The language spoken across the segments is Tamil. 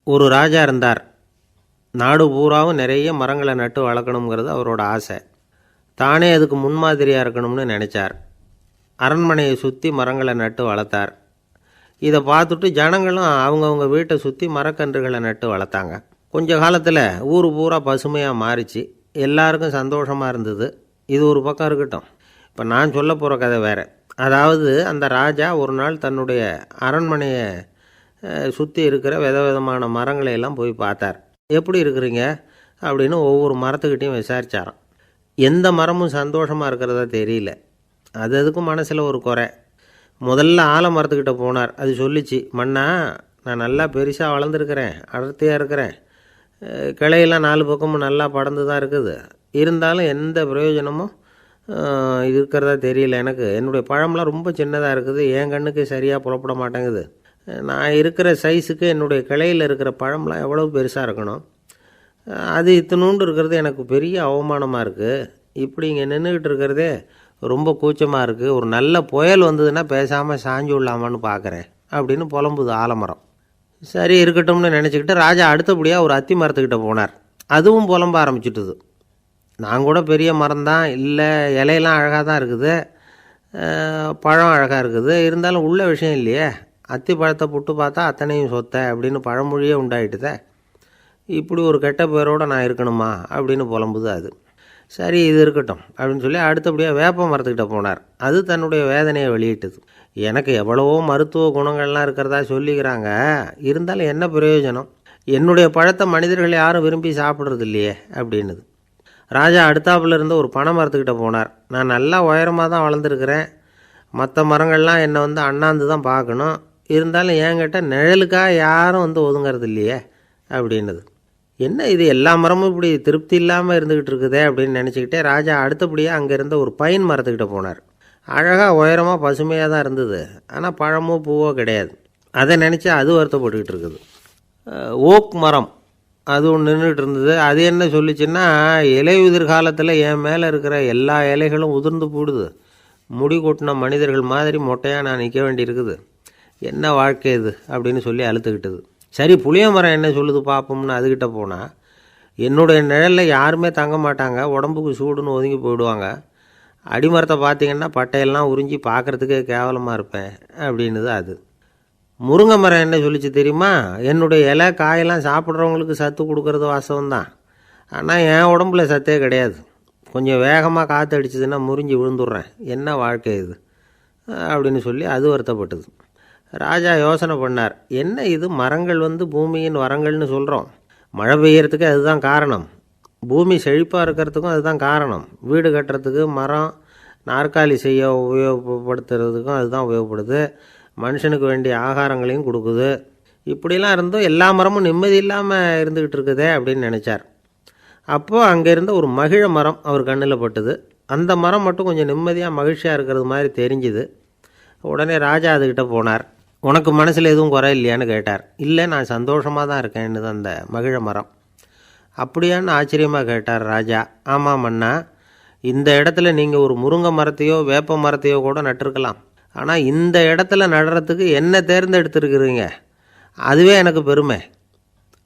ஒரு ராஜா இருந்தார். நாடு பூராவும் நிறைய மரங்களை நட்டு வளர்க்கணுங்கிறது அவரோட ஆசை. தானே அதுக்கு முன்மாதிரியாக இருக்கணும்னு நினச்சார். அரண்மனையை சுற்றி மரங்களை நட்டு வளர்த்தார். இதை பார்த்துட்டு ஜனங்களும் அவங்கவுங்க வீட்டை சுற்றி மரக்கன்றுகளை நட்டு வளர்த்தாங்க. கொஞ்ச காலத்தில் ஊர் பூரா பசுமையாக மாறிச்சு. எல்லாருக்கும் சந்தோஷமாக இருந்தது. இது ஒரு பக்கம் இருக்கட்டும். இப்போ நான் சொல்ல போகிற கதை வேறு. அதாவது அந்த ராஜா ஒரு நாள் தன்னுடைய அரண்மனையை சுற்றி இருக்கிற விதவிதமான மரங்களை எல்லாம் போய் பார்த்தார். எப்படி இருக்கிறீங்க அப்படின்னு ஒவ்வொரு மரத்துக்கிட்டையும் விசாரித்தாராம். எந்த மரமும் சந்தோஷமாக இருக்கிறதா தெரியல. அது அதுக்கும் மனசில் ஒரு குறை. முதல்ல ஆலமரத்துக்கிட்ட போனார். அது சொல்லிச்சு, மண்ணா, நான் நல்லா பெருசாக வளர்ந்துருக்கிறேன், அடர்த்தியாக இருக்கிறேன், கிளையெல்லாம் 4 பக்கமும் நல்லா படர்ந்து தான் இருக்குது, இருந்தாலும் எந்த பிரயோஜனமும் இருக்கிறதா தெரியல. எனக்கு என்னுடைய பழம்லாம் ரொம்ப சின்னதாக இருக்குது, என் கண்ணுக்கு சரியாக புறப்பட மாட்டேங்குது. நான் இருக்கிற சைஸுக்கு என்னுடைய கிளையில் இருக்கிற பழம்லாம் எவ்வளோ பெருசாக இருக்கணும், அது இத்தினூண்டு இருக்கிறது எனக்கு பெரிய அவமானமாக இருக்குது. இப்படி இங்கே நின்றுக்கிட்டு இருக்கிறதே ரொம்ப கூச்சமாக இருக்குது. ஒரு நல்ல புயல் வந்ததுன்னா பேசாமல் சாஞ்சு விடலாமான்னு பார்க்குறேன் அப்படின்னு புலம்புது ஆலமரம். சரி இருக்கட்டும்னு நினச்சிக்கிட்டு ராஜா அடுத்தபடியாக ஒரு அத்தி மரத்துக்கிட்ட போனார். அதுவும் புலம்ப ஆரம்பிச்சுட்டுது. நான் கூட பெரிய மரம்தான், இல்லை இலையெல்லாம் அழகாக தான் இருக்குது, பழம் அழகாக இருக்குது, இருந்தாலும் உள்ள விஷயம் இல்லையே, அத்தி பழத்தை புட்டு பார்த்தா அத்தனையும் சொத்தை அப்படின்னு பழமொழியே உண்டாயிட்டுதே, இப்படி ஒரு கெட்ட பேரோடு நான் இருக்கணுமா அப்படின்னு புலம்புது அது. சரி இது இருக்கட்டும் அப்படின்னு சொல்லி அடுத்தபடியாக வேப்ப மரத்துக்கிட்ட போனார். அது தன்னுடைய வேதனையை வெளியிட்டது. எனக்கு எவ்வளவோ மருத்துவ குணங்கள்லாம் இருக்கிறதா சொல்லிக்கிறாங்க, இருந்தாலும் என்ன பிரயோஜனம், என்னுடைய பழத்தை மனிதர்கள் யாரும் விரும்பி சாப்பிட்றது இல்லையே அப்படின்னுது. ராஜா அடுத்தாப்புல இருந்த ஒரு பனை மரத்துக்கிட்ட போனார். நான் நல்லா உயரமாக தான் வளர்ந்துருக்கிறேன், மற்ற மரங்கள்லாம் என்னை அண்ணாந்து தான் பார்க்கணும், இருந்தாலும் என்கிட்ட நிழலுக்காக யாரும் ஒதுங்கிறது இல்லையே அப்படின்னுது. என்ன இது எல்லா மரமும் இப்படி திருப்தி இல்லாமல் இருந்துக்கிட்டு இருக்குதே அப்படின்னு நினச்சிக்கிட்டே ராஜா அடுத்தபடியாக அங்கே இருந்த ஒரு பைன் மரத்துக்கிட்ட போனார். அழகாக உயரமாக பசுமையாக தான் இருந்தது, ஆனால் பழமோ பூவோ கிடையாது. அதை நினச்சி அது வருத்தப்பட்டுக்கிட்டு இருக்குது. ஓக் மரம் அது ஒன்று நின்றுட்டு இருந்தது. அது என்ன சொல்லிச்சுன்னா, இலை உதிர் காலத்தில் என் மேலே இருக்கிற எல்லா இலைகளும் உதிர்ந்து போடுது, முடி கொட்டின மனிதர்கள் மாதிரி மொட்டையாக நான் நிற்க வேண்டியிருக்குது, என்ன வாழ்க்கை இது அப்படின்னு சொல்லி அழுத்துக்கிட்டது. சரி புளிய மரம் என்ன சொல்லுது பார்ப்போம்னு அதுக்கிட்ட போனால், என்னுடைய நிழலில் யாருமே தங்க மாட்டாங்க, உடம்புக்கு சூடுன்னு ஒதுங்கி போயிடுவாங்க, அடிமரத்தை பார்த்திங்கன்னா பட்டையெல்லாம் உறிஞ்சி பார்க்குறதுக்கே கேவலமாக இருப்பேன் அப்படின்னுது அது. முருங்கை மரம் என்ன சொல்லிச்சு தெரியுமா, என்னுடைய இலை காயெல்லாம் சாப்பிட்றவங்களுக்கு சத்து கொடுக்கறது வாசவம்தான், ஆனால் என் உடம்புல சத்தே கிடையாது, கொஞ்சம் வேகமாக காற்று அடிச்சதுன்னா முறிஞ்சி விழுந்துடுறேன், என்ன வாழ்க்கை இது அப்படின்னு சொல்லி அது வருத்தப்பட்டது. ராஜா யோசனை பண்ணார், என்ன இது மரங்கள் பூமியின் வரங்கள்னு சொல்கிறோம், மழை பெய்யறதுக்கு அதுதான் காரணம், பூமி செழிப்பாக இருக்கிறதுக்கும் அதுதான் காரணம், வீடு கட்டுறதுக்கு மரம், நாற்காலி செய்ய உபயோகப்படுத்துறதுக்கும் அதுதான் உபயோகப்படுது, மனுஷனுக்கு வேண்டிய ஆகாரங்களையும் கொடுக்குது, இப்படிலாம் இருந்தும் எல்லா மரமும் நிம்மதி இல்லாமல் இருந்துக்கிட்டு இருக்குதே அப்படின்னு நினச்சார். அப்போது அங்கே இருந்த ஒரு மகிழ மரம் அவர் கண்ணில் பட்டுது. அந்த மரம் மட்டும் கொஞ்சம் நிம்மதியாக மகிழ்ச்சியாக இருக்கிறது மாதிரி தெரிஞ்சுது. உடனே ராஜா அதுக்கிட்ட போனார். உனக்கு மனசில் எதுவும் குறை இல்லையான்னு கேட்டார். இல்லை, நான் சந்தோஷமாக தான் இருக்கேன்னு அந்த மகிழ மரம். அப்படியான்னு ஆச்சரியமாக கேட்டார் ராஜா. ஆமாம் மன்னா, இந்த இடத்துல நீங்கள் ஒரு முருங்கை மரத்தையோ வேப்ப மரத்தையோ கூட நட்டிருக்கலாம், ஆனால் இந்த இடத்துல நடுறதுக்கு என்ன தேர்ந்தெடுத்துருக்குறீங்க, அதுவே எனக்கு பெருமை,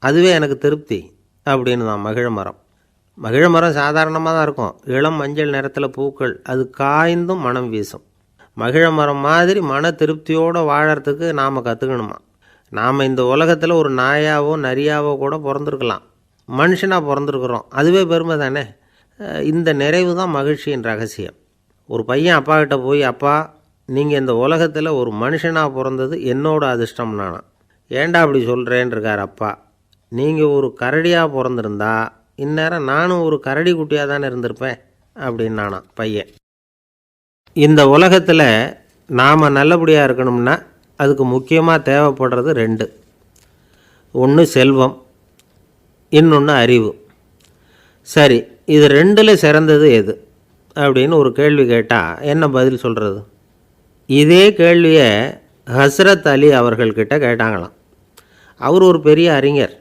அதுவே எனக்கு திருப்தி அப்படின்னு தான் மகிழ மரம். மகிழ மரம் சாதாரணமாக தான் இருக்கும், இளம் மஞ்சள் நிறத்தில் பூக்கள், அது காய்ந்தும் மனம் வீசும். மகிழ மரம் மாதிரி மன திருப்தியோடு வாழறதுக்கு நாம் கற்றுக்கணுமா. நாம் இந்த உலகத்தில் ஒரு நாயாவோ நரியாவோ கூட பிறந்திருக்கலாம், மனுஷனாக பிறந்திருக்கிறோம், அதுவே பெருமை தானே. இந்த நிறைவு தான் மகிழ்ச்சியின் ரகசியம். ஒரு பையன் அப்பா கிட்ட போய், அப்பா நீங்கள் இந்த உலகத்தில் ஒரு மனுஷனாக பிறந்தது என்னோட அதிர்ஷ்டம் நானா. ஏண்டா அப்படி சொல்கிறேன்னு இருக்கார் அப்பா. நீங்கள் ஒரு கரடியாக பிறந்திருந்தா இந்நேரம் நானும் ஒரு கரடி குட்டியாக தானே இருந்திருப்பேன் அப்படின்னு நானா பையன். இந்த உலகத்தில் நாம் நல்லபடியாக இருக்கணும்னா அதுக்கு முக்கியமாக தேவைப்படுறது 2. ஒன்று செல்வம், இன்னொன்று அறிவு. சரி, இது 2ல் சிறந்தது எது அப்படின்னு ஒரு கேள்வி கேட்டால் என்ன பதில் சொல்கிறது? இதே கேள்வியை ஹஸ்ரத் அலி அவர்கள்கிட்ட கேட்டாங்களாம். அவர் ஒரு பெரிய அறிஞர்.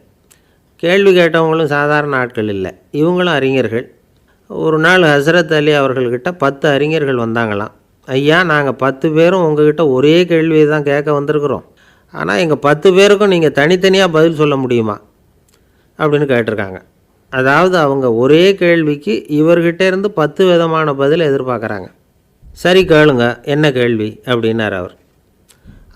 கேள்வி கேட்டவங்களும் சாதாரண ஆட்கள் இல்லை, இவங்களும் அறிஞர்கள். ஒரு நாள் ஹஸ்ரத் அலி அவர்கள்கிட்ட 10 அறிஞர்கள் வந்தாங்களாம். ஐயா, நாங்கள் 10 பேரும் உங்ககிட்ட ஒரே கேள்வியை தான் கேட்க வந்திருக்கிறோம், ஆனால் எங்கள் 10 பேருக்கும் நீங்கள் தனித்தனியாக பதில் சொல்ல முடியுமா அப்படின்னு கேட்டிருக்காங்க. அதாவது அவங்க ஒரே கேள்விக்கு இவர்கிட்ட இருந்து 10 விதமான பதில் எதிர்பார்க்குறாங்க. சரி கேளுங்க, என்ன கேள்வி அப்படின்னார் அவர்.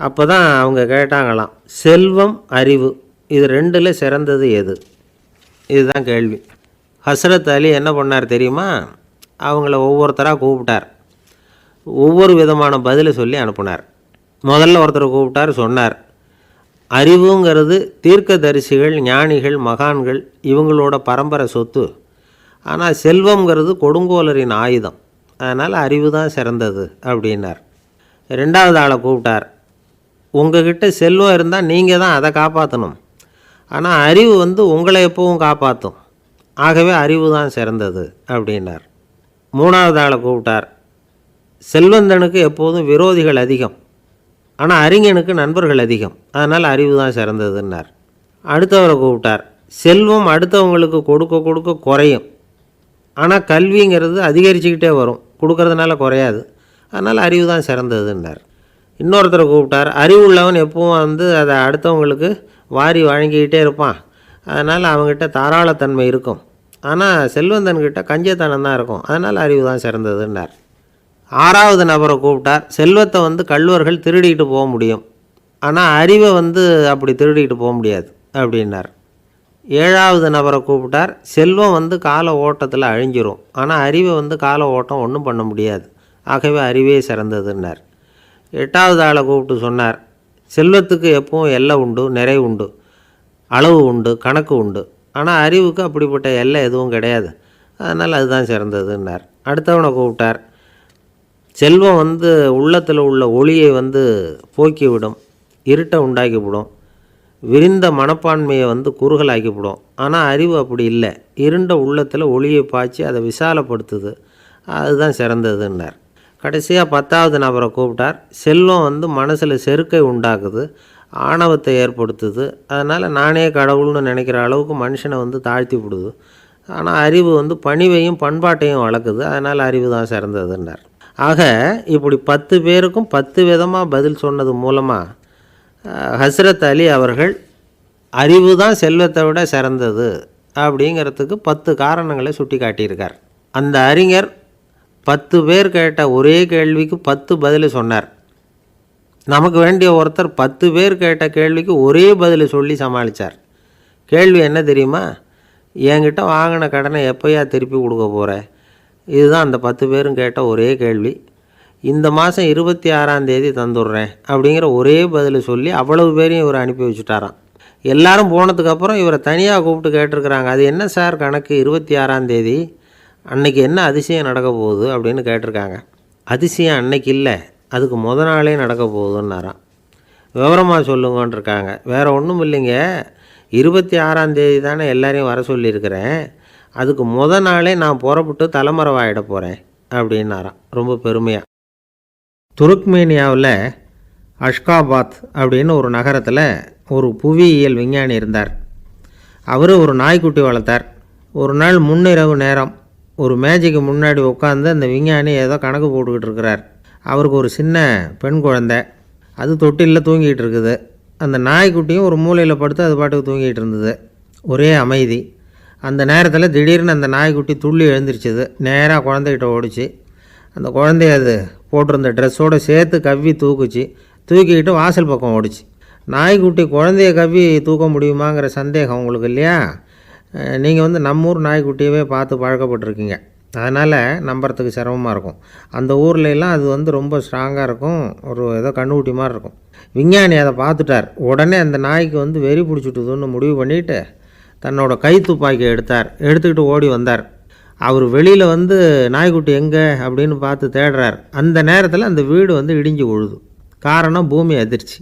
அப்போ தான் அவங்க கேட்டாங்களாம், செல்வம் அறிவு இது ரெண்டில் சிறந்தது எது? இதுதான் கேள்வி. ஹஸ்ரத் அலி என்ன பண்ணார் தெரியுமா? அவங்கள ஒவ்வொருத்தராக கூப்பிட்டார். ஒவ்வொரு விதமான பதிலை சொல்லி அனுப்புனார். முதல்ல ஒருத்தரை கூப்பிட்டார், சொன்னார், அறிவுங்கிறது தீர்க்கதரிசிகள், ஞானிகள், மகான்கள் இவங்களோட பரம்பரை சொத்து. ஆனால் செல்வங்கிறது கொடுங்கோலரின் ஆயுதம். அதனால் அறிவு தான் சிறந்தது அப்படின்னார். ரெண்டாவது ஆளை கூப்பிட்டார். உங்ககிட்ட செல்வம் இருந்தால் நீங்கள் தான் அதை காப்பாற்றணும். ஆனால் அறிவு உங்களை எப்பவும் காப்பாற்றும். ஆகவே அறிவு தான் சிறந்தது அப்படின்னார். மூணாவது ஆளை கூப்பிட்டார். செல்வந்தனுக்கு எப்போதும் விரோதிகள் அதிகம், ஆனால் அறிஞனுக்கு நண்பர்கள் அதிகம். அதனால் அறிவு தான் சிறந்ததுன்னார். அடுத்தவரை கூப்பிட்டார். செல்வம் அடுத்தவங்களுக்கு கொடுக்க கொடுக்க குறையும், ஆனால் கல்விங்கிறது அதிகரிச்சுக்கிட்டே வரும், கொடுக்கறதுனால குறையாது. அதனால் அறிவு தான் சிறந்ததுன்னார். இன்னொருத்தரை கூப்பிட்டார். அறிவுள்ளவன் எப்பவும் அதை அடுத்தவங்களுக்கு வாரி வழங்கிக்கிட்டே இருப்பான். அதனால் அவங்ககிட்ட தாராளத்தன்மை இருக்கும். ஆனால் செல்வந்தன்கிட்ட கஞ்சத்தனம் தான் இருக்கும். அதனால் அறிவு தான் சிறந்ததுன்னார். ஆறாவது நபரை கூப்பிட்டார். செல்வத்தை கள்வர்கள் திருடிக்கிட்டு போக முடியும், ஆனால் அறிவை அப்படி திருடிக்கிட்டு போக முடியாது அப்படின்னார். ஏழாவது நபரை கூப்பிட்டார். செல்வம் கால ஓட்டத்தில் அழிஞ்சிரும், ஆனால் அறிவை கால ஓட்டம் ஒன்றும் பண்ண முடியாது. ஆகவே அறிவே சிறந்ததுன்னார். எட்டாவது ஆளை கூப்பிட்டு சொன்னார், செல்வத்துக்கு எப்பவும் எல்லை உண்டு, நிறை உண்டு, அளவு உண்டு, கணக்கு உண்டு. ஆனால் அறிவுக்கு அப்படிப்பட்ட எல்லை எதுவும் கிடையாது. அதனால் அதுதான் சிறந்ததுன்னார். அடுத்தவனை கூப்பிட்டார். செல்வம் உள்ளத்தில் உள்ள ஒளியை போக்கிவிடும், இருட்டை உண்டாக்கிவிடும், விரிந்த மனப்பான்மையை குறுகலாக்கிவிடும். ஆனால் அறிவு அப்படி இல்லை, இருண்ட உள்ளத்தில் ஒளியை பாய்ச்சி அதை விசாலப்படுத்துது. அதுதான் சிறந்ததுன்னார். கடைசியாக 10வது நபரை கூப்பிட்டார். செல்வம் மனசில் செருக்கை உண்டாக்குது, ஆணவத்தை ஏற்படுத்துது. அதனால் நானே கடவுள்னு நினைக்கிற அளவுக்கு மனுஷனை தாழ்த்தி விடுது. ஆனால் அறிவு பணிவையும் பண்பாட்டையும் வளர்க்குது. அதனால் அறிவு தான் சிறந்ததுன்னார். ஆக இப்படி 10 பேருக்கும் 10 விதமாக பதில் சொன்னது மூலமாக ஹஸ்ரத் அலி அவர்கள் அறிவு தான் செல்வத்தை விட சிறந்தது அப்படிங்கிறதுக்கு 10 காரணங்களை சுட்டி காட்டியிருக்கார். அந்த அறிஞர் 10 பேர் கேட்ட ஒரே கேள்விக்கு 10 பதில் சொன்னார். நமக்கு வேண்டிய ஒருத்தர் 10 பேர் கேட்ட கேள்விக்கு ஒரே பதில் சொல்லி சமாளித்தார். கேள்வி என்ன தெரியுமா? என்கிட்ட வாங்கின கடனை எப்போயா திருப்பி கொடுக்க போகிற? இதுதான் அந்த 10 பேரும் கேட்ட ஒரே கேள்வி. இந்த மாதம் 26ஆம் தேதி தந்துடுறேன் அப்படிங்கிற ஒரே பதில் சொல்லி அவ்வளவு பேரையும் இவர் அனுப்பி வச்சுட்டாராம். எல்லாரும் போனதுக்கப்புறம் இவரை தனியாக கூப்பிட்டு கேட்டிருக்கிறாங்க. அது என்ன சார் கணக்கு, 26ஆம் தேதி அன்னைக்கு என்ன அதிசயம் நடக்க போகுது அப்படின்னு கேட்டிருக்காங்க. அதிசயம் அன்னைக்கு இல்லை, அதுக்கு நாளே நடக்க போகுதுன்னாராம். விவரமாக சொல்லுங்கன்னு இருக்காங்க. வேறு ஒன்றும் இல்லைங்க, 26ஆம் தேதி தானே எல்லாரையும் வர சொல்லியிருக்கிறேன், அதுக்கு நாளே நான் புறப்பட்டு தலைமறைவாயிட போகிறேன் அப்படின்னாராம் ரொம்ப பெருமையாக. துருக்மேனியாவில் அஷ்காபாத் அப்படின்னு ஒரு நகரத்தில் ஒரு புவியியல் விஞ்ஞானி இருந்தார். அவர் ஒரு நாய்க்குட்டி வளர்த்தார். ஒரு நாள் முன்னிரவு நேரம் ஒரு மேஜைக்கு முன்னாடி உட்காந்து அந்த விஞ்ஞானி ஏதோ கணக்கு போட்டுக்கிட்டு இருக்கிறார். அவருக்கு ஒரு சின்ன பெண் குழந்தை, அது தொட்டிலில் தூங்கிட்டு இருக்குது. அந்த நாய்க்குட்டியும் ஒரு மூலையில் படுத்து அது பாட்டுக்கு தூங்கிட்டு இருந்தது. ஒரே அமைதி. அந்த நேரத்தில் திடீர்னு அந்த நாய்க்குட்டி துள்ளி எழுந்திரிச்சிது. நேராக குழந்தைகிட்ட ஓடிச்சு. அந்த குழந்தைய அது போட்டிருந்த ட்ரெஸ்ஸோடு சேர்த்து கவ்வி தூக்குச்சு. தூக்கிக்கிட்டு வாசல் பக்கம் ஓடிச்சு. நாய்க்குட்டி குழந்தைய கவ்வி தூக்க முடியுமாங்கிற சந்தேகம் உங்களுக்கு இல்லையா? நீங்கள் நம்ம ஊர் நாய்க்குட்டியவே பார்த்து பழக்கப்பட்டிருக்கீங்க, அதனால் நம்புறதுக்கு சிரமமாக இருக்கும். அந்த ஊர்லெலாம் அது ரொம்ப ஸ்ட்ராங்காக இருக்கும், ஒரு ஏதோ கண்ணுக்குட்டி மாதிரி இருக்கும். விஞ்ஞானி அதை பார்த்துட்டார். உடனே அந்த நாய்க்கு வெறி பிடிச்சிட்டுதுன்னு முடிவு பண்ணிவிட்டு தன்னோட கை துப்பாக்கி எடுத்துக்கிட்டு ஓடி வந்தார். அவர் வெளியில் நாய்க்குட்டி எங்கே அப்படின்னு பார்த்து தேடுறார். அந்த நேரத்தில் அந்த வீடு இடிஞ்சு விழுது. காரணம் பூமி அதிர்ச்சி.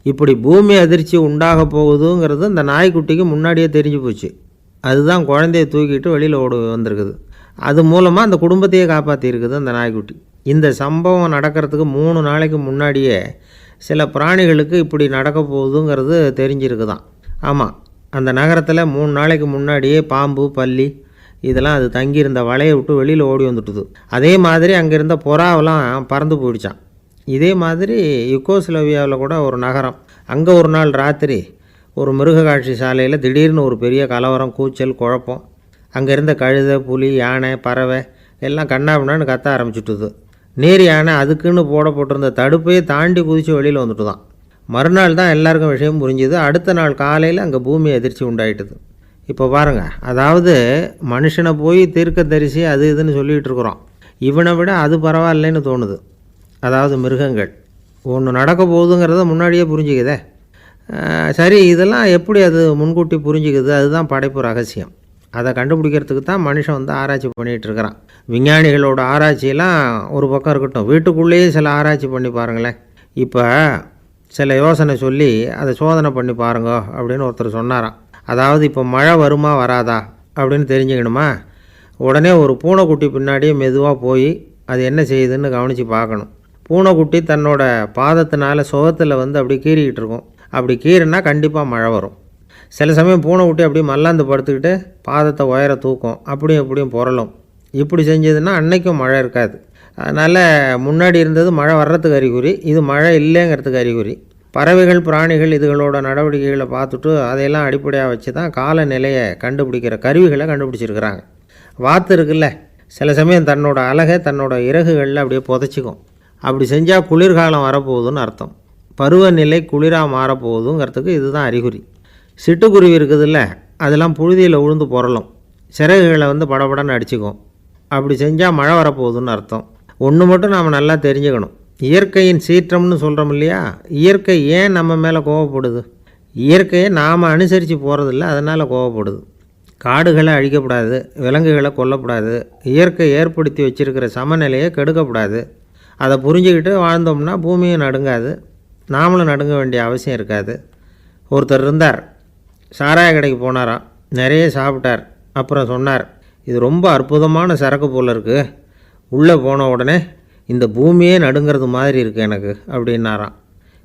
இப்படி பூமி அதிர்ச்சி உண்டாக போகுதுங்கிறது அந்த நாய்க்குட்டிக்கு முன்னாடியே தெரிஞ்சு போச்சு. அதுதான் குழந்தைய தூக்கிட்டு வெளியில் ஓடி வந்திருக்குது. அது மூலமாக அந்த குடும்பத்தையே காப்பாற்றிருக்குது அந்த நாய்க்குட்டி. இந்த சம்பவம் நடக்கிறதுக்கு 3 நாளைக்கு முன்னாடியே சில பிராணிகளுக்கு இப்படி நடக்க போகுதுங்கிறது தெரிஞ்சிருக்குதான். ஆமாம், அந்த நகரத்தில் 3 நாளைக்கு முன்னாடியே பாம்பு, பல்லி இதெல்லாம் அது தங்கியிருந்த வலையை விட்டு வெளியில் ஓடி வந்துட்டுது. அதே மாதிரி அங்கே இருந்த புறாவெல்லாம் பறந்து போயிடுச்சான். இதே மாதிரி யுகோஸ்லோவியாவில் கூட ஒரு நகரம், அங்கே ஒரு நாள் ராத்திரி ஒரு மிருக காட்சி சாலையில் திடீர்னு ஒரு பெரிய கலவரம், கூச்சல், குழப்பம். அங்கே இருந்த கழுதை, புலி, யானை, பறவை எல்லாம் கண்ணாபின்னான்னு கத்த ஆரம்பிச்சுட்டுது. நீர் யானை அதுக்குன்னு போட்டிருந்த தடுப்பையே தாண்டி குதித்து வெளியில் வந்துட்டு தான். மறுநாள் தான் எல்லாருக்கும் விஷயம் புரிஞ்சுது. அடுத்த நாள் காலையில் அங்கே பூமி அதிர்ச்சி உண்டாயிட்டுது. இப்போ பாருங்கள், அதாவது மனுஷனை போய் தீர்க்கதரிசி அது இதுன்னு சொல்லிகிட்டு இருக்கிறோம். இவனை விட அது பரவாயில்லைன்னு தோணுது. அதாவது மிருகங்கள் ஒன்று நடக்க போகுதுங்கிறத முன்னாடியே புரிஞ்சுக்குதே. சரி, இதெல்லாம் எப்படி அது முன்கூட்டி புரிஞ்சுக்குது? அதுதான் படைப்பு ரகசியம். அதை கண்டுபிடிக்கிறதுக்கு தான் மனுஷன் வந்து ஆராய்ச்சி பண்ணிகிட்ருக்கிறான். விஞ்ஞானிகளோட ஆராய்ச்சியெல்லாம் ஒரு பக்கம் இருக்கட்டும், வீட்டுக்குள்ளேயே சில ஆராய்ச்சி பண்ணி பாருங்களேன். இப்போ சில யோசனை சொல்லி அதை சோதனை பண்ணி பாருங்க அப்படின்னு ஒருத்தர் சொன்னாராம். அதாவது இப்போ மழை வருமா வராதா அப்படின்னு தெரிஞ்சுக்கணுமா, உடனே ஒரு பூனைக்குட்டி பின்னாடியே மெதுவாக போய் அது என்ன செய்யுதுன்னு கவனித்து பார்க்கணும். பூனைக்குட்டி தன்னோட பாதத்தினால சுகத்தில் வந்து அப்படி கீறிக்கிட்டு இருக்கும். அப்படி கீறினா கண்டிப்பாக மழை வரும். சில சமயம் பூனைக்குட்டி அப்படியே மல்லாந்து படுத்துக்கிட்டு பாதத்தை உயர தூக்கும், அப்படியும் இப்படியும் புரளும். இப்படி செஞ்சதுன்னா அன்னைக்கும் மழை இருக்காது. அதனால் முன்னாடி இருந்தது மழை வர்றதுக்கு அறிகுறி, இது மழை இல்லைங்கிறதுக்கு அறிகுறி. பறவைகள், பிராணிகள் இதுகளோட நடவடிக்கைகளை பார்த்துட்டு அதையெல்லாம் அடிப்படையாக வச்சு தான் காலநிலையை கண்டுபிடிக்கிற கருவிகளை கண்டுபிடிச்சிருக்கிறாங்க. வாத்து இருக்குல்ல, சில சமயம் தன்னோட அழகை தன்னோட இறகுகளில் அப்படியே புதைச்சிக்கும். அப்படி செஞ்சால் குளிர்காலம் வரப்போகுதுன்னு அர்த்தம். பருவநிலை குளிராக மாறப்போகுதுங்கிறதுக்கு இதுதான் அறிகுறி. சிட்டுக்குருவி இருக்குதுல்ல, அதெல்லாம் புழுதியில் உழுந்து புரளும், சிறகுகளை வந்து படபடன்னு அடிச்சுக்கும். அப்படி செஞ்சால் மழை வரப்போகுதுன்னு அர்த்தம். ஒன்று மட்டும் நாம் நல்லா தெரிஞ்சுக்கணும், இயற்கையின் சீற்றம்னு சொல்கிறோம் இல்லையா, இயற்கை ஏன் நம்ம மேலே கோவப்படுது? இயற்கையை நாம் அனுசரித்து போகிறதில்ல, அதனால் கோவப்படுது. காடுகளை அழிக்கப்படாது, விலங்குகளை கொல்லக்கூடாது, இயற்கை ஏற்படுத்தி வச்சுருக்கிற சமநிலையை கெடுக்கக்கூடாது. அதை புரிஞ்சுக்கிட்டு வாழ்ந்தோம்னா பூமியும் நடுங்காது, நாமளும் நடுங்க வேண்டிய அவசியம் இருக்காது. ஒருத்தர் இருந்தார், சாராய கடைக்கு போனாராம், நிறைய சாப்பிட்டார். அப்புறம் சொன்னார், இது ரொம்ப அற்புதமான சரக்கு போல் இருக்குது, உள்ளே போன உடனே இந்த பூமியே நடுங்கிறது மாதிரி இருக்குது எனக்கு அப்படின்னாராம்.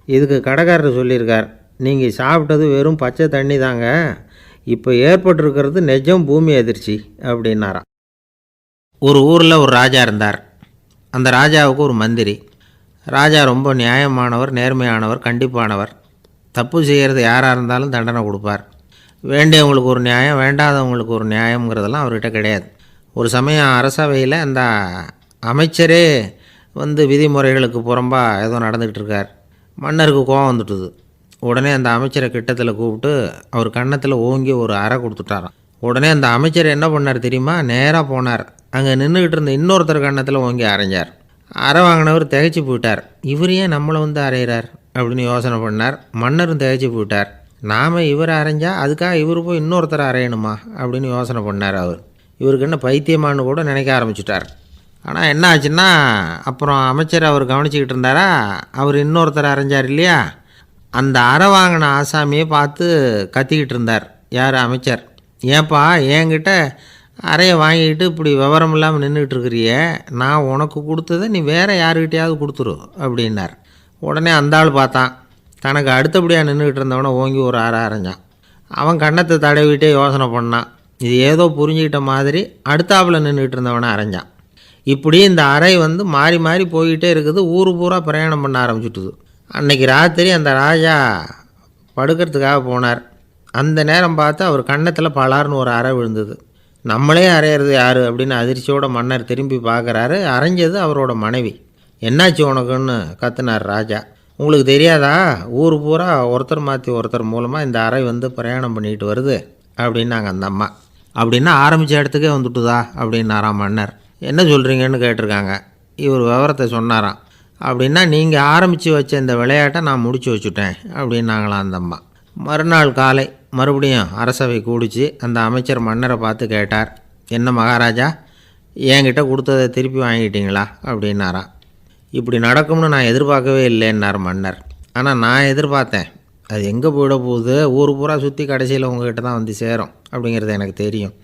இதுக்கு கடைக்காரர் சொல்லியிருக்கார், நீங்கள் சாப்பிட்டது வெறும் பச்சை தண்ணி தாங்க, இப்போ ஏற்பட்டிருக்கிறது நிஜம் பூமி அதிர்ச்சி அப்படின்னாராம். ஒரு ஊரில் ஒரு ராஜா இருந்தார். அந்த ராஜாவுக்கு ஒரு மந்திரி. ராஜா ரொம்ப நியாயமானவர், நேர்மையானவர், கண்டிப்பானவர். தப்பு செய்கிறது யாராக இருந்தாலும் தண்டனை கொடுப்பார். வேண்டியவங்களுக்கு ஒரு நியாயம், வேண்டாதவங்களுக்கு ஒரு நியாயங்கிறதெல்லாம் அவர்கிட்ட கிடையாது. ஒரு சமயம் அரசவையில் அந்த அமைச்சரே வந்து விதிமுறைகளுக்கு புறம்பாக ஏதோ நடந்துக்கிட்டு இருக்கார். மன்னருக்கு கோபம் வந்துட்டுது. உடனே அந்த அமைச்சரை கிட்டத்தில் கூப்பிட்டு அவர் கன்னத்தில் ஓங்கி ஒரு அறை கொடுத்துட்டாராம். உடனே அந்த அமைச்சர் என்ன பண்ணார் தெரியுமா, நேராக போனார், அங்கே நின்றுக்கிட்டு இருந்த இன்னொருத்தர் கன்னத்தில் ஓங்கி அரைஞ்சார். அறை வாங்கினவர் திகைச்சு போயிட்டார். இவர் ஏன் நம்மளை வந்து அரைகிறார் அப்படின்னு யோசனை பண்ணார். மன்னரும் திகைச்சு போயிட்டார். நாம் இவரை அரைஞ்சால் அதுக்காக இவர் போய் இன்னொருத்தரை அரையணுமா அப்படின்னு யோசனை பண்ணார். இவருக்கு என்ன பைத்தியமானு கூட நினைக்க ஆரம்பிச்சிட்டார். ஆனால் என்ன ஆச்சுன்னா, அப்புறம் அமைச்சர் அவர் கவனிச்சிக்கிட்டு இருந்தாரா, அவர் இன்னொருத்தரை அரைஞ்சார் இல்லையா, அந்த அறை வாங்கின ஆசாமியை பார்த்து கத்திக்கிட்டு இருந்தார். யார்? அமைச்சர். ஏன்பா என்கிட்ட அறையை வாங்கிக்கிட்டு இப்படி விவரம் இல்லாமல் நின்றுக்கிட்டு இருக்கிறியே, நான் உனக்கு கொடுத்ததை நீ வேறு யாருக்கிட்டையாவது கொடுத்துரு அப்படின்னார். உடனே அந்த ஆள் பார்த்தான், தனக்கு அடுத்தபடியாக நின்றுக்கிட்டு இருந்தவனை ஓங்கி ஒரு அறை அரைஞ்சான். அவன் கன்னத்தை தடவிட்டே யோசனை பண்ணான். இது ஏதோ புரிஞ்சுக்கிட்ட மாதிரி அடுத்தாப்பில் நின்றுக்கிட்டு இருந்தவனை அரைஞ்சான். இப்படி இந்த அறை வந்து மாறி மாறி போய்கிட்டே இருக்குது. ஊர் பூரா பிரயாணம் பண்ண ஆரம்பிச்சுட்டுது. அன்றைக்கி ராத்திரி அந்த ராஜா படுக்கிறதுக்காக போனார். அந்த நேரம் பார்த்து அவர் கன்னத்தில் பலார்னு ஒரு அறை விழுந்தது. நம்மளே அரையிறது யார் அப்படின்னு அதிர்ச்சியோட மன்னர் திரும்பி பார்க்குறாரு. அரைஞ்சது அவரோட மனைவி. என்னாச்சு உனக்குன்னு கத்துனார் ராஜா. உங்களுக்கு தெரியாதா, ஊர் பூரா ஒருத்தர் மாற்றி ஒருத்தர் மூலமாக இந்த அறை வந்து பிரயாணம் பண்ணிட்டு வருது அப்படின்னாங்க அந்த அம்மா. அப்படின்னா ஆரம்பித்த இடத்துக்கே வந்துட்டுதா அப்படின்னாராம் மன்னர். என்ன சொல்கிறீங்கன்னு கேட்டிருக்காங்க. இவர் விவரத்தை சொன்னாராம். அப்படின்னா நீங்கள் ஆரம்பித்து வச்ச இந்த விளையாட்டை நான் முடிச்சு வச்சுட்டேன் அப்படின்னாங்களாம் அந்த அம்மா. மறுநாள் காலை மறுபடியும் அரசவை கூடிச்சு அந்த அமைச்சர் மன்னரை பார்த்து கேட்டார், என்ன மகாராஜா, என்கிட்ட கொடுத்ததை திருப்பி வாங்கிட்டீங்களா அப்படின்னாராம். இப்படி நடக்கும்னு நான் எதிர்பார்க்கவே இல்லைன்னார் மன்னர். ஆனால் நான் எதிர்பார்த்தேன், அது எங்கே போயிட போகுது, ஊர் பூரா சுற்றி கடைசியில் உங்ககிட்ட தான் வந்து சேரும் அப்படிங்கிறது எனக்கு தெரியும்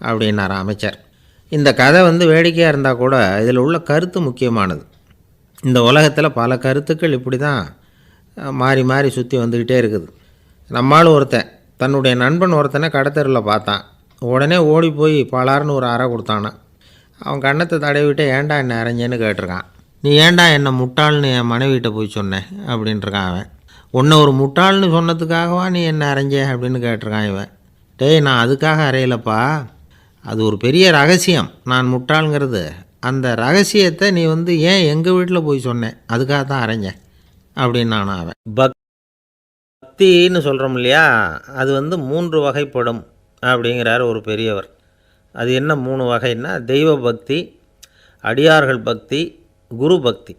அப்படின்னாராம் அமைச்சர். இந்த கதை வந்து வேடிக்கையாக இருந்தால் கூட இதில் உள்ள கருத்து முக்கியமானது. இந்த உலகத்தில் பல கருத்துக்கள் இப்படி தான் மாறி மாறி சுற்றி வந்துக்கிட்டே இருக்குது. நம்மால் ஒருத்தன் தன்னுடைய நண்பன் ஒருத்தனை கடத்தெருவில் பார்த்தான். உடனே ஓடி போய் பலார்னு ஒரு அறை கொடுத்தானா. அவன் கன்னத்தை தடவிட்டு ஏன்டா என்ன அரைஞ்சேன்னு கேட்டிருக்கான். நீ ஏன்டா என்னை முட்டாள்னு என் மனைவிட்ட போய் சொன்னேன் அப்படின்ட்டுருக்கான் அவன். உன்னை ஒரு முட்டாள்னு சொன்னதுக்காகவா நீ என்ன அரைஞ்ச அப்படின்னு கேட்டிருக்கான் இவன். டேய், நான் அதுக்காக அறையலப்பா, அது ஒரு பெரிய ரகசியம் நான் முட்டாளுங்கிறது. அந்த ரகசியத்தை நீ ஏன் எங்கள் வீட்டில் போய் சொன்னேன், அதுக்காக தான் அரைஞ்சேன் அப்படின்னு நானும் அவன். பக்தின்னு சொல்கிறோம் இல்லையா, அது 3 வகைப்படும் அப்படிங்கிறார் ஒரு பெரியவர். அது என்ன 3 வகைன்னா, தெய்வ பக்தி, அடியார்கள் பக்தி, குரு பக்தி.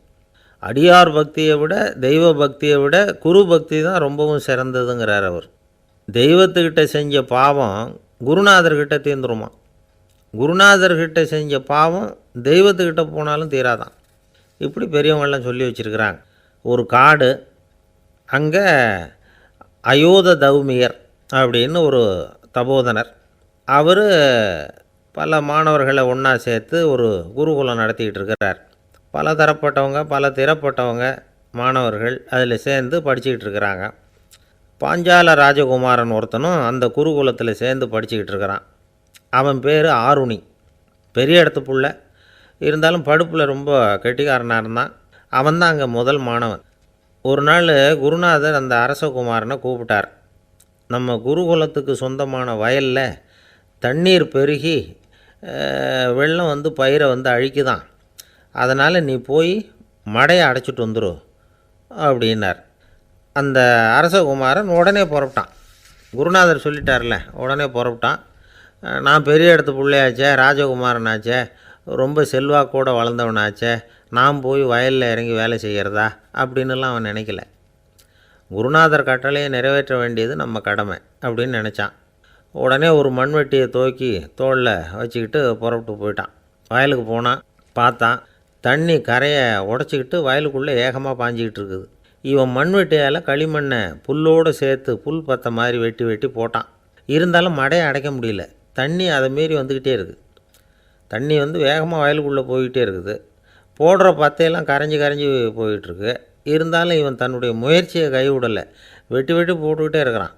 அடியார் பக்தியை விட தெய்வ பக்தியை விட குரு பக்தி தான் ரொம்பவும் சிறந்ததுங்கிறார் அவர். தெய்வத்துக்கிட்ட செஞ்ச பாவம் குருநாதர்கிட்ட தீர்ந்துருமா, குருநாதர்கிட்ட செஞ்ச பாவம் தெய்வத்துக்கிட்ட போனாலும் தீராதான். இப்படி பெரியவங்கள்லாம் சொல்லி வச்சுருக்கிறாங்க. ஒரு காடு, அங்கே அயோத தௌமியர் அப்படின்னு ஒரு தபோதனர், அவர் பல மாணவர்களை ஒன்றா சேர்த்து ஒரு குருகுலம் நடத்திக்கிட்டு இருக்கிறார். பல தரப்பட்டவங்க பல திறப்பட்டவங்க மாணவர்கள் அதில் சேர்ந்து படிச்சுக்கிட்டு இருக்கிறாங்க. பாஞ்சால ராஜகுமாரன் ஒருத்தனும் அந்த குருகுலத்தில் சேர்ந்து படிச்சுக்கிட்டு இருக்கிறான். அவன் பேர் ஆருணி. பெரிய இடத்து புள்ள, இருந்தாலும் படுப்பில் ரொம்ப கெட்டிக்காரனாக இருந்தான். அவன் தான் அங்கே முதல் மாணவன். ஒரு நாள் குருநாதர் அந்த அரசகுமாரனை கூப்பிட்டார். நம்ம குருகுலத்துக்கு சொந்தமான வயலில் தண்ணீர் பெருகி வெள்ளம் பயிரை அழிக்குதான், அதனால் நீ போய் மடையை அடைச்சிட்டு வந்துரு அப்படின்னார். அந்த அரசகுமாரன் உடனே புறப்பட்டான். குருநாதர் சொல்லிட்டார்ல, உடனே புறப்பட்டான். நான் பெரிய இடத்து பிள்ளையாச்சே, ராஜகுமாரனாச்சே, ரொம்ப செல்வாக்கூட வளர்ந்தவனாச்சே, நான் போய் வயலில் இறங்கி வேலை செய்கிறதா அப்படின்னுலாம் அவன் நினைக்கல. குருநாதர் கட்டளையை நிறைவேற்ற வேண்டியது நம்ம கடமை அப்படின்னு நினச்சான். உடனே ஒரு மண்வெட்டியை தூக்கி தோளில் வச்சுக்கிட்டு புறப்பட்டு போயிட்டான். வயலுக்கு போனான். பார்த்தான், தண்ணி கரையை உடச்சிக்கிட்டு வயலுக்குள்ளே ஏகமாக பாஞ்சிக்கிட்டு இருக்குது. இவன் மண்வெட்டியால் களிமண்ணை புல்லோடு சேர்த்து புல் பற்ற மாதிரி வெட்டி வெட்டி போட்டான். இருந்தாலும் மடையை அடைக்க முடியல. தண்ணி அதை மீறி வந்துக்கிட்டே இருக்குது. தண்ணி வேகமாக வயலுக்குள்ளே போய்கிட்டே இருக்குது. போடுற பத்தையெல்லாம் கரைஞ்சி கரைஞ்சி போயிட்டுருக்கு. இருந்தாலும் இவன் தன்னுடைய முயற்சியை கைவிடலை. வெட்டி வெட்டி போட்டுக்கிட்டே இருக்கிறான்.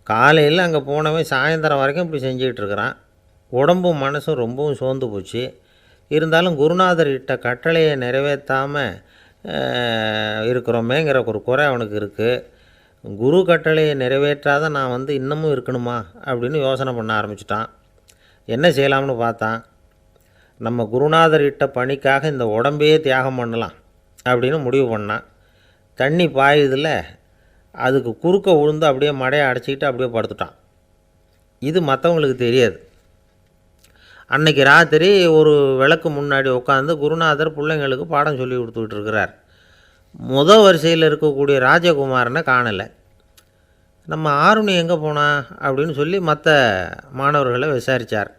காலையில் அங்கே போனவன் சாயந்தரம் வரைக்கும் இப்படி செஞ்சுக்கிட்டு இருக்கிறான். உடம்பும் மனசும் ரொம்பவும் சோர்ந்து போச்சு. இருந்தாலும் குருநாதர் இட்ட கட்டளையை நிறைவேற்றாமல் இருக்கிறோமேங்கிற ஒரு குறை அவனுக்கு இருக்குது. குரு கட்டளையை நிறைவேற்றாத நான் இன்னமும் இருக்கணுமா அப்படின்னு யோசனை பண்ண ஆரம்பிச்சிட்டான். என்ன செய்யலாம்னு பார்த்தான். நம்ம குருநாதர் இட்ட பணிக்காக இந்த உடம்பையே தியாகம் பண்ணலாம் அப்படின்னு முடிவு பண்ணான். தண்ணி பாயுதில் அதுக்கு குறுக்க விழுந்து அப்படியே மடையை அடைச்சிக்கிட்டு அப்படியே படுத்துட்டான். இது மற்றவங்களுக்கு தெரியாது. அன்னைக்கு ராத்திரி ஒரு விளக்கு முன்னாடி உட்காந்து குருநாதர் பிள்ளைங்களுக்கு பாடம் சொல்லி கொடுத்துக்கிட்டு இருக்கிறார். முதல் வரிசையில் இருக்கக்கூடிய ராஜகுமாரனை காணலை. நம்ம ஆருணி எங்கே போனா அப்படின்னு சொல்லி மற்ற மாணவர்களை விசாரித்தார்.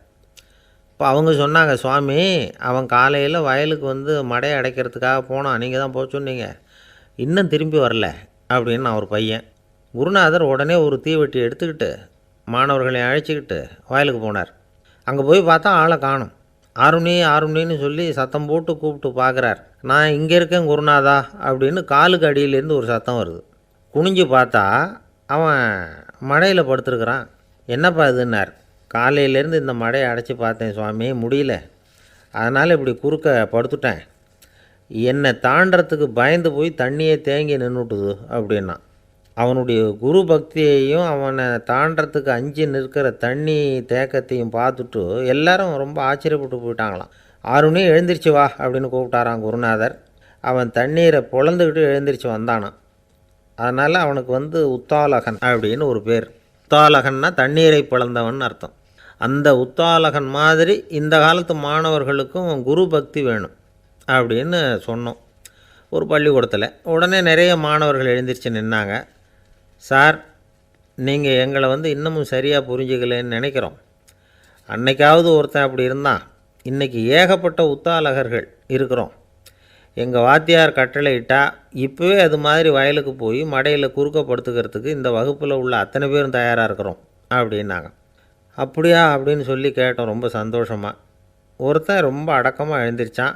இப்போ அவங்க சொன்னாங்க, சுவாமி, அவன் காலையில் வயலுக்கு மடையை அடைக்கிறதுக்காக போனான், நீங்கள் தான் போக சொன்னீங்க, இன்னும் திரும்பி வரல அப்படின்னு ஒரு பையன். குருநாதர் உடனே ஒரு தீவெட்டி எடுத்துக்கிட்டு மாணவர்களை அழைச்சிக்கிட்டு வயலுக்கு போனார். அங்கே போய் பார்த்தா ஆளை காணும். ஆருணி ஆருணின்னு சொல்லி சத்தம் போட்டு கூப்பிட்டு பார்க்குறார். நான் இங்கே இருக்கேன் குருநாதா அப்படின்னு காலுக்கு அடியிலேருந்து ஒரு சத்தம் வருது. குனிஞ்சு பார்த்தா அவன் மடையில் படுத்துருக்குறான். என்னப்பா இதுன்னார். காலையிலேருந்து இந்த மடையை அடைச்சி பார்த்தேன் சுவாமி, முடியல, அதனால் இப்படி குறுக்க படுத்துட்டேன். என்னை தாண்டறதுக்கு பயந்து போய் தண்ணியை தேங்கி நின்றுட்டுது அப்படின்னா. அவனுடைய குரு பக்தியையும் அவனை தாண்டறதுக்கு அஞ்சு நிற்கிற தண்ணி தேக்கத்தையும் பார்த்துட்டு எல்லாரும் ரொம்ப ஆச்சரியப்பட்டு போயிட்டாங்களாம். ஆருணி எழுந்திரிச்சு வா அப்படின்னு கூப்பிட்டாரான் குருநாதர். அவன் தண்ணீரை பொழந்துக்கிட்டு எழுந்திரிச்சு வந்தானான். அதனால் அவனுக்கு உத்தாலகன் அப்படின்னு ஒரு பேர். உத்தாலகன்னா தண்ணீரை பிளந்தவன் அர்த்தம். அந்த உத்தாலகன் மாதிரி இந்த காலத்து மாணவர்களுக்கும் குரு பக்தி வேணும் அப்படின்னு சொன்னோம் ஒரு பள்ளிக்கூடத்தில். உடனே நிறைய மாணவர்கள் எழுந்திரிச்சு நின்னாங்க. சார், நீங்கள் எங்களை இன்னமும் சரியாக புரிஞ்சுக்கலன்னு நினைக்கிறோம். அன்னைக்காவது ஒருத்தன் அப்படி இருந்தான், இன்றைக்கி ஏகப்பட்ட உத்தாலகர்கள் இருக்கிறோம். எங்கள் வாத்தியார் கட்டளை இட்டால் இப்போவே அது மாதிரி வயலுக்கு போய் மடையில் குறுக்கப்படுத்துக்கிறதுக்கு இந்த வகுப்பில் உள்ள அத்தனை பேரும் தயாராக இருக்கிறோம் அப்படின்னாங்க. அப்படியா அப்படின்னு சொல்லி கேட்டோம் ரொம்ப சந்தோஷமாக. ஒருத்தன் ரொம்ப அடக்கமாக எழுந்திரிச்சான்.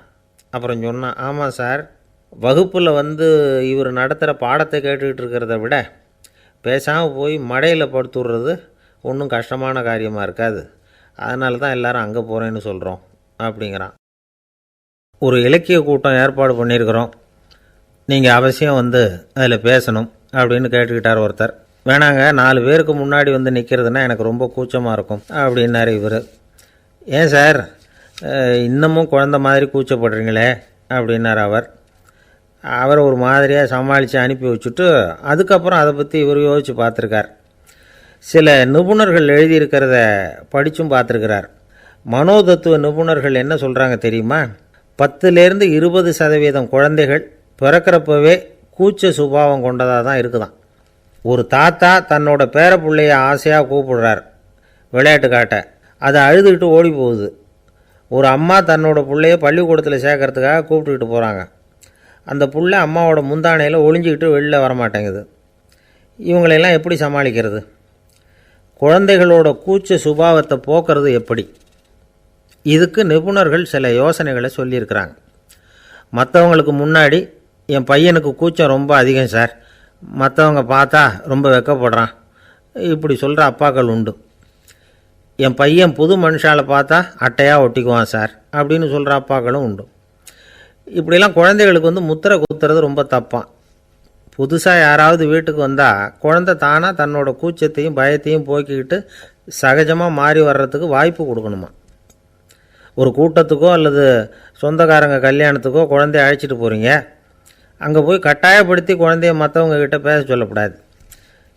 அப்புறம் சொன்னான், ஆமாம் சார், வகுப்பில் இவர் நடத்துகிற பாடத்தை கேட்டுக்கிட்டு இருக்கிறத விட பேசாமல் போய் மடையில் படுத்துடுறது ஒன்றும் கஷ்டமான காரியமாக இருக்காது, அதனால தான் எல்லோரும் அங்கே போகிறேன்னு சொல்கிறோம் அப்படிங்கிறான். ஒரு இலக்கிய கூட்டம் ஏற்பாடு பண்ணியிருக்கிறோம், நீங்கள் அவசியம் அதில் பேசணும் அப்படின்னு கேட்டுக்கிட்டார் ஒருத்தர். வேணாங்க, 4 பேருக்கு முன்னாடி வந்து நிற்கிறதுனா எனக்கு ரொம்ப கூச்சமாக இருக்கும் அப்படின்னாரு இவர். ஏன் சார் இன்னமும் குழந்த மாதிரி கூச்சப்படுறீங்களே அப்படின்னார் அவர். அவரை ஒரு மாதிரியாக சமாளித்து அனுப்பி வச்சுட்டு அதுக்கப்புறம் அதை பற்றி இவர் யோசித்து பார்த்துருக்கார். சில நிபுணர்கள் எழுதியிருக்கிறத படித்தும் பார்த்துருக்கிறார். மனோதத்துவ நிபுணர்கள் என்ன சொல்கிறாங்க தெரியுமா? 10லேருந்து 20% குழந்தைகள் பிறக்கிறப்பவே கூச்ச சுபாவம் கொண்டதாக தான் இருக்குதான். ஒரு தாத்தா தன்னோட பேர பிள்ளைய ஆசையாக கூப்பிடுறார் விளையாட்டு காட்ட, அதை அழுதுகிட்டு ஓடி போகுது. ஒரு அம்மா தன்னோட பிள்ளைய பள்ளிக்கூடத்தில் சேர்க்கறதுக்காக கூப்பிட்டுக்கிட்டு போகிறாங்க. அந்த புள்ள அம்மாவோட முந்தானையில் ஒளிஞ்சிக்கிட்டு வெளில வரமாட்டேங்குது. இவங்களெல்லாம் எப்படி சமாளிக்கிறது? குழந்தைகளோட கூச்ச சுபாவத்தை போக்குறது எப்படி? இதுக்கு நிபுணர்கள் சில யோசனைகளை சொல்லியிருக்கிறாங்க. மற்றவங்களுக்கு முன்னாடி என் பையனுக்கு கூச்சம் ரொம்ப அதிகம் சார், மற்றவங்க பார்த்தா ரொம்ப வெக்கப்படுறான், இப்படி சொல்கிற அப்பாக்கள் உண்டு. என் பையன் புது மனுஷாலை பார்த்தா அட்டையாக ஒட்டிக்குவான் சார் அப்படின்னு சொல்கிற அப்பாக்களும் உண்டு. இப்படிலாம் குழந்தைகளுக்கு முத்திரை குத்துறது ரொம்ப தப்பான். புதுசாக யாராவது வீட்டுக்கு வந்தால் குழந்தை தானாக தன்னோட கூச்சத்தையும் பயத்தையும் போக்கிக்கிட்டு சகஜமாக மாறி வர்றதுக்கு வாய்ப்பு கொடுக்கணுமா. ஒரு கூட்டத்துக்கோ அல்லது சொந்தக்காரங்க கல்யாணத்துக்கோ குழந்தைய அழைச்சிட்டு போகிறீங்க, அங்கே போய் கட்டாயப்படுத்தி குழந்தைய மற்றவங்க கிட்ட பேச சொல்லக்கூடாது.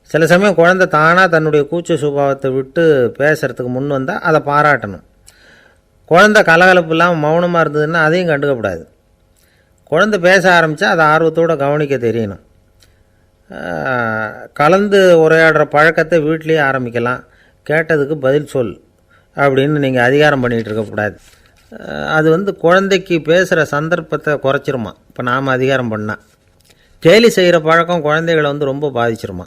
சில சமயம் குழந்தை தானாக தன்னுடைய கூச்ச சுபாவத்தை விட்டு பேசுகிறதுக்கு முன் வந்தால் அதை பாராட்டணும். குழந்தை கலகலப்பு இல்லாமல் மௌனமாக இருந்ததுன்னா அதையும் கண்டுக்கக்கூடாது. குழந்தை பேச ஆரம்பித்தா அதை ஆர்வத்தோடு கவனிக்க தெரியணும். கலந்து உரையாடுற பழக்கத்தை வீட்லேயே ஆரம்பிக்கலாம். கேட்டதுக்கு பதில் சொல் அப்படின்னு நீங்கள் அதிகாரம் பண்ணிகிட்டு இருக்கக்கூடாது. அது குழந்தைக்கு பேசுகிற சந்தர்ப்பத்தை குறைச்சிருமா. இப்போ நாம் அதிகாரம் பண்ணால் கேலி செய்கிற பழக்கம் குழந்தைகளை ரொம்ப பாதிச்சிருமா.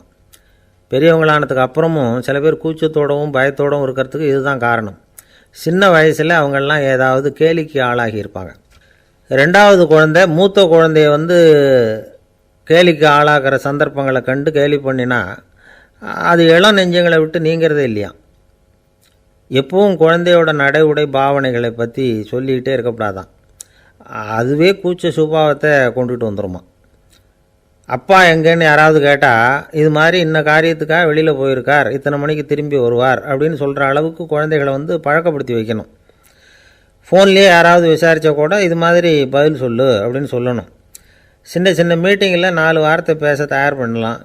பெரியவங்களானதுக்கு அப்புறமும் சில பேர் கூச்சத்தோடவும் பயத்தோடவும் இருக்கிறதுக்கு இதுதான் காரணம். சின்ன வயசில் அவங்கெல்லாம் ஏதாவது கேலிக்கு ஆளாகி இருப்பாங்க. 2வது குழந்தை மூத்த குழந்தைய கேலிக்கு ஆளாகிற சந்தர்ப்பங்களை கண்டு கேலி பண்ணினா அது இளம் நெஞ்சங்களை விட்டு நீங்கிறதே இல்லையா. எப்பவும் குழந்தையோட நடை உடை பாவனைகளை பற்றி சொல்லிக்கிட்டே இருக்கக்கூடாதான். அதுவே கூச்ச சுபாவத்தை கொண்டுட்டு வந்துடுமா. அப்பா எங்கேன்னு யாராவது கேட்டால் இது மாதிரி இன்ன காரியத்துக்காக வெளியில் போயிருக்கார், இத்தனை மணிக்கு திரும்பி வருவார் அப்படின்னு சொல்கிற அளவுக்கு குழந்தைகளை பழக்கப்படுத்தி வைக்கணும். ஃபோன்லேயே யாராவது விசாரித்தா கூட இது மாதிரி பதில் சொல்லு அப்படின்னு சொல்லணும். சின்ன சின்ன மீட்டிங்கில் 4 வார்த்தை பேச தயார் பண்ணலாம்.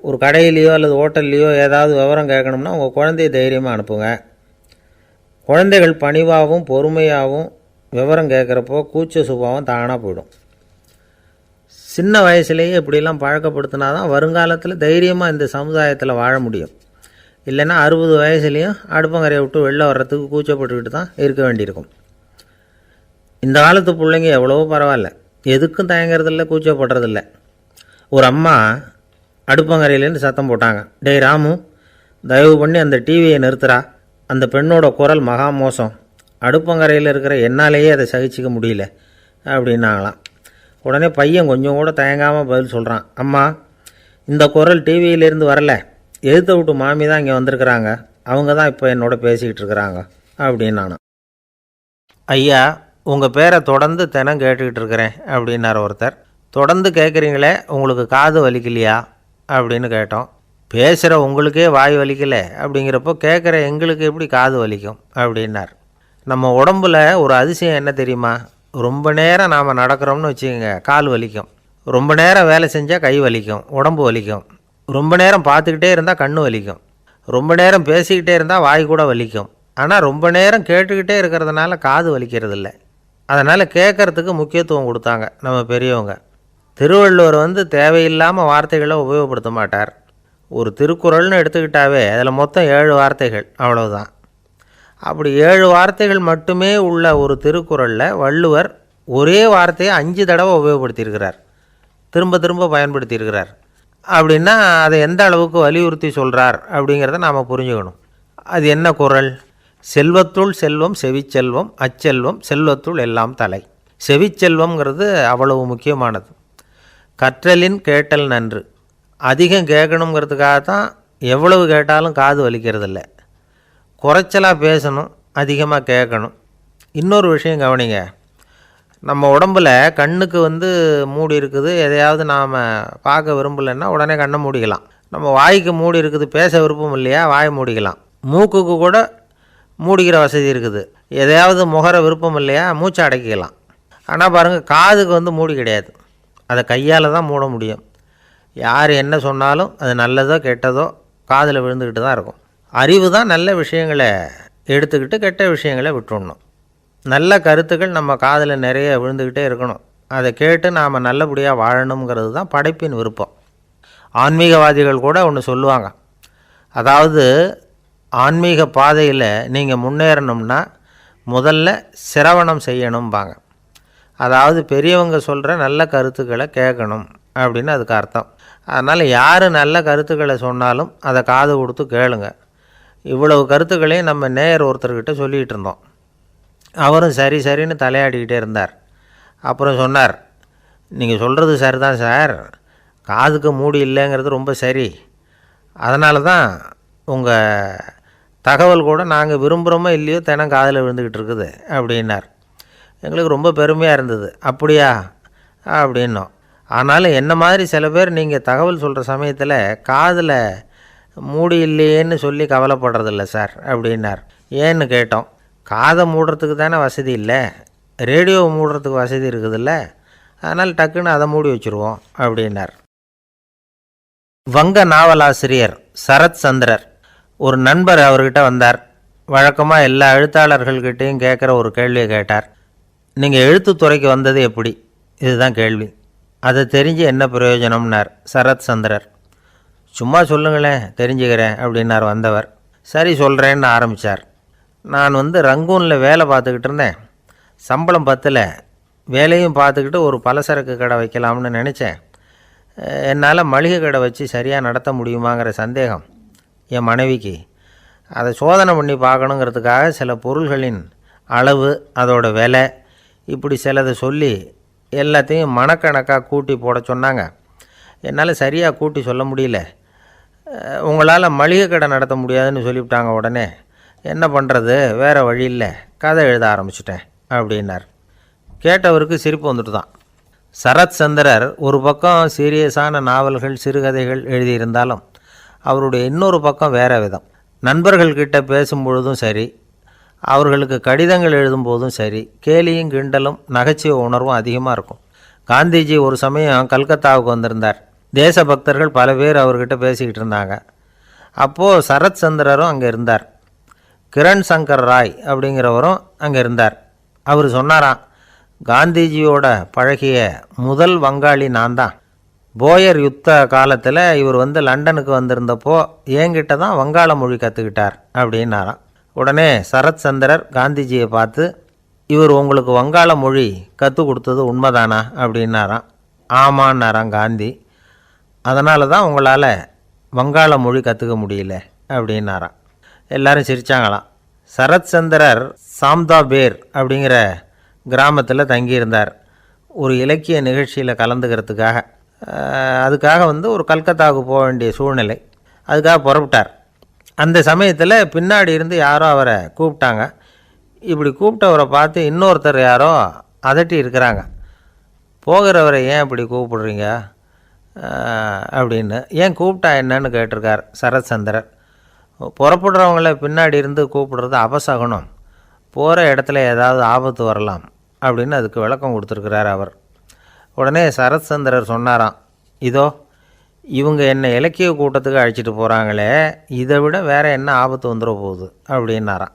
ஒரு கடையிலையோ அல்லது ஹோட்டல்லையோ ஏதாவது விவரம் கேட்கணும்னா உங்கள் குழந்தைய தைரியமாக அனுப்புங்க. குழந்தைகள் பணிவாகவும் பொறுமையாகவும் விவரம் கேட்குறப்போ கூச்ச சுபாவம் தானாக போயிடும். சின்ன வயசுலேயே இப்படிலாம் பழக்கப்படுத்தினா தான் வருங்காலத்தில் தைரியமாக இந்த சமுதாயத்தில் வாழ முடியும். இல்லைன்னா 60 வயசுலேயும் அடுப்பங்கரையை விட்டு வெளில வர்றதுக்கு கூச்சப்பட்டுக்கிட்டு தான் இருக்க வேண்டியிருக்கும். இந்த காலத்து பிள்ளைங்க எவ்வளவோ பரவாயில்ல, எதுக்கும் தயங்குறதில்ல, கூச்சப்படுறதில்ல. ஒரு அம்மா அடுப்பங்கரையிலேருந்து சத்தம் போட்டாங்க, டேய் ராமு, தயவு பண்ணி அந்த டிவியை நிறுத்துறா, அந்த பெண்ணோட குரல் மகா மோசம், அடுப்பங்கரையில் இருக்கிற என்னாலேயே அதை சகிச்சிக்க முடியல அப்படின்னாங்களாம். உடனே பையன் கொஞ்சம் கூட தயங்காமல் பதில் சொல்கிறான், அம்மா இந்த குரல் டிவியிலேருந்து வரல, எழுத்த விட்டு மாமி தான் இங்கே வந்திருக்கிறாங்க, அவங்க தான் இப்போ என்னோட பேசிக்கிட்டு இருக்கிறாங்க அப்படின்னு. ஐயா, உங்கள் பேரை தொடர்ந்து தினம் கேட்டுக்கிட்டு இருக்கிறேன் அப்படின்னார் ஒருத்தர். தொடர்ந்து கேட்குறீங்களே, உங்களுக்கு காது வலிக்கலையா அப்படின்னு கேட்டோம். பேசுகிற உங்களுக்கே வாய் வலிக்கலை அப்படிங்கிறப்போ கேட்குற எங்களுக்கு எப்படி காது வலிக்கும் அப்படின்னார். நம்ம உடம்புல ஒரு அதிசயம் என்ன தெரியுமா? ரொம்ப நேரம் நாம் நடக்கிறோம்னு வச்சுக்கோங்க, கால் வலிக்கும். ரொம்ப நேரம் வேலை செஞ்சால் கை வலிக்கும், உடம்பு வலிக்கும். ரொம்ப நேரம் பார்த்துக்கிட்டே இருந்தால் கண்ணு வலிக்கும். ரொம்ப நேரம் பேசிக்கிட்டே இருந்தால் வாய் கூட வலிக்கும். ஆனால் ரொம்ப நேரம் கேட்டுக்கிட்டே இருக்கிறதுனால காது வலிக்கிறது இல்லை. அதனால் கேட்குறதுக்கு முக்கியத்துவம் கொடுத்தாங்க நம்ம பெரியவங்க. திருவள்ளுவர் தேவையில்லாமல் வார்த்தைகளை உபயோகப்படுத்த மாட்டார். ஒரு திருக்குறள்னு எடுத்துக்கிட்டாவே அதில் மொத்தம் 7 வார்த்தைகள், அவ்வளவுதான். அப்படி 7 வார்த்தைகள் மட்டுமே உள்ள ஒரு திருக்குறளில் வள்ளுவர் ஒரே வார்த்தையை 5 தடவை உபயோகப்படுத்தியிருக்கிறார், திரும்ப திரும்ப பயன்படுத்தியிருக்கிறார். அப்படின்னா அதை எந்த அளவுக்கு வலியுறுத்தி சொல்கிறார் அப்படிங்கிறத நாம் புரிஞ்சுக்கணும். அது என்ன குறள்? செல்வத்துள் செல்வம் செவிச்செல்வம், அச்செல்வம் செல்வத்துள் எல்லாம் தலை. செவிச்செல்வம்ங்கிறது அவ்வளவு முக்கியமானது. கற்றலின் கேட்டல் நன்று. அதிகம் கேட்கணுங்கிறதுக்காக தான் எவ்வளவு கேட்டாலும் காது வலிக்கிறதில்ல. குறைச்சலாக பேசணும், அதிகமாக கேட்கணும். இன்னொரு விஷயம் கவனிங்க, நம்ம உடம்பில் கண்ணுக்கு மூடி இருக்குது, எதையாவது நாம் பார்க்க விரும்பலைன்னா உடனே கண்ணை மூடிக்கலாம். நம்ம வாய்க்கு மூடி இருக்குது, பேச விருப்பம் இல்லையா, வாயை மூடிக்கலாம். மூக்குக்கு கூட மூடிக்கிற வசதி இருக்குது, எதையாவது முகர விருப்பம் இல்லையா, மூச்சை அடக்கிக்கலாம். ஆனால் பாருங்கள், காதுக்கு மூடி கிடையாது, அதை கையால் தான் மூட முடியும். யார் என்ன சொன்னாலும் அது நல்லதோ கெட்டதோ காதில் விழுந்துக்கிட்டு தான் இருக்கும். அறிவு தான் நல்ல விஷயங்களை எடுத்துக்கிட்டு கெட்ட விஷயங்களை விட்டுடணும். நல்ல கருத்துக்கள் நம்ம காதில் நிறைய விழுந்துக்கிட்டே இருக்கணும். அதை கேட்டு நாம் நல்லபடியாக வாழணுங்கிறது தான் படைப்பின் விருப்பம். ஆன்மீகவாதிகள் கூட ஒன்று சொல்லுவாங்க, அதாவது ஆன்மீக பாதையில் நீங்கள் முன்னேறணும்னா முதல்ல சிரவணம் செய்யணும்பாங்க. அதாவது பெரியவங்க சொல்கிற நல்ல கருத்துக்களை கேட்கணும் அப்படின்னு அதுக்கு அர்த்தம். அதனால் யார் நல்ல கருத்துக்களை சொன்னாலும் அதை காது கொடுத்து கேளுங்க. இவ்வளவு கருத்துக்களையும் நம்ம நேயர் ஒருத்தர்கிட்ட சொல்லிகிட்டு இருந்தோம். அவரும் சரி சரின்னு தலையாடிக்கிட்டே இருந்தார். அப்புறம் சொன்னார், நீங்கள் சொல்கிறது சரிதான் சார், காதுக்கு மூடி இல்லைங்கிறது ரொம்ப சரி, அதனால தான் உங்கள் தகவல் கூட நாங்கள் விரும்புகிறோமோ இல்லையோ தினம் காதில் விழுந்துக்கிட்டு இருக்குது அப்படின்னார். எங்களுக்கு ரொம்ப பெருமையாக இருந்தது. அப்படியா அப்படின்னோம். ஆனாலும் என்ன மாதிரி சில பேர் நீங்கள் தகவல் சொல்கிற சமயத்தில் காதில் மூடி இல்லையேன்னு சொல்லி கவலைப்படுறதில்ல சார் அப்படின்னார். ஏன்னு கேட்டோம். காதை மூடுறதுக்கு தானே வசதி இல்லை, ரேடியோவை மூடுறதுக்கு வசதி இருக்குதுல்ல, அதனால் டக்குன்னு அதை மூடி வச்சுருவோம் அப்படின்னார். வங்க நாவலாசிரியர் சரத் சந்திரர் ஒரு நண்பர் அவர்கிட்ட வந்தார். வழக்கமாக எல்லா எழுத்தாளர்கள்கிட்டையும் கேட்குற ஒரு கேள்வியை கேட்டார். நீங்கள் எழுத்துத்துறைக்கு வந்தது எப்படி, இதுதான் கேள்வி. அதை தெரிஞ்சு என்ன பிரயோஜனம்னார் சரத் சந்திரர். சும்மா சொல்லுங்களேன், தெரிஞ்சுக்கிறேன் அப்படின்னார் வந்தவர். சரி சொல்கிறேன்னு ஆரம்பித்தார். நான் ரங்கூனில் வேலை பார்த்துக்கிட்டு இருந்தேன். சம்பளம் பத்தில், வேலையும் பார்த்துக்கிட்டு ஒரு பலசரக்கு கடை வைக்கலாம்னு நினச்சேன். என்னால் மளிகை கடை வச்சு சரியாக நடத்த முடியுமாங்கிற சந்தேகம் என் மனைவிக்கு. அதை சோதனை பண்ணி பார்க்கணுங்கிறதுக்காக சில பொருள்களின் அளவு, அதோட விலை, இப்படி சிலதை சொல்லி எல்லாத்தையும் மனக்கணக்காக கூட்டி போட சொன்னாங்க. என்னால் சரியாக கூட்டி சொல்ல முடியல. உங்களால் மளிகை கடை நடத்த முடியாதுன்னு சொல்லிவிட்டாங்க. உடனே என்ன பண்ணுறது, வேறு வழி இல்லை, கதை எழுத ஆரம்பிச்சிட்டேன் அப்படின்னார். கேட்டவருக்கு சிரிப்பு வந்துட்டு தான். சரத் சந்திரர் ஒரு பக்கம் சீரியஸான நாவல்கள், சிறுகதைகள் எழுதியிருந்தாலும் அவருடைய இன்னொரு பக்கம் வேறு விதம். நண்பர்கள்கிட்ட பேசும்பொழுதும் சரி, அவர்களுக்கு கடிதங்கள் எழுதும்போதும் சரி, கேலியும் கிண்டலும் நகைச்சுவை உணர்வும் அதிகமாக இருக்கும். காந்திஜி ஒரு சமயம் கல்கத்தாவுக்கு வந்திருந்தார். தேசபக்தர்கள் பல பேர் அவர்கிட்ட பேசிக்கிட்டு இருந்தாங்க. அப்போது சரத் சந்திரரும் அங்கே இருந்தார். கிரண் சங்கர் ராய் அப்படிங்கிறவரும் அங்கே இருந்தார். அவர் சொன்னாராம், காந்திஜியோட பழகிய முதல் வங்காளி நான் தான். போயர் யுத்த காலத்தில் இவர் லண்டனுக்கு வந்திருந்தப்போ என்கிட்ட தான் வங்காள மொழி கற்றுக்கிட்டார் அப்படின்னாராம். உடனே சரத் சந்திரர் காந்திஜியை பார்த்து, இவர் உங்களுக்கு வங்காள மொழி கற்றுக் கொடுத்தது உண்மைதானா அப்படின்னாராம். ஆமான்னாராம் காந்தி. அதனால தான் உங்களால் வங்காள மொழி கற்றுக்க முடியல அப்படின்னாராம். எல்லாரும் சிரித்தாங்களாம். சரத் சந்திரர் சாம்தாபேர் அப்படிங்கிற கிராமத்தில் தங்கியிருந்தார் ஒரு இலக்கிய நிகழ்ச்சியில் கலந்துக்கிறதுக்காக. அதுக்காக ஒரு கல்கத்தாவுக்கு போக வேண்டிய சூழ்நிலை. அதுக்காக புறப்பட்டார். அந்த சமயத்தில் பின்னாடி இருந்து யாரோ அவரை கூப்பிட்டாங்க. இப்படி கூப்பிட்டவரை பார்த்து இன்னொருத்தர் யாரோ அதட்டி இருக்கிறாங்க. போகிறவரை ஏன் இப்படி கூப்பிடுறீங்க அப்படின்னு. ஏன் கூப்பிட்டா என்னன்னு கேட்டிருக்கார் சரத் சந்திரர். புறப்படுறவங்கள பின்னாடி இருந்து கூப்பிடுறது அபசகுனம், போகிற இடத்துல ஏதாவது ஆபத்து வரலாம் அப்படின்னு அதுக்கு விளக்கம் கொடுத்துருக்கிறார் அவர். உடனே சரத் சந்திரர் சொன்னாராம், இதோ இவங்க என்னை இலக்கிய கூட்டத்துக்கு அழைச்சிட்டு போகிறாங்களே, இதை விட வேறு என்ன ஆபத்து வந்துட போகுது அப்படின்னாராம்.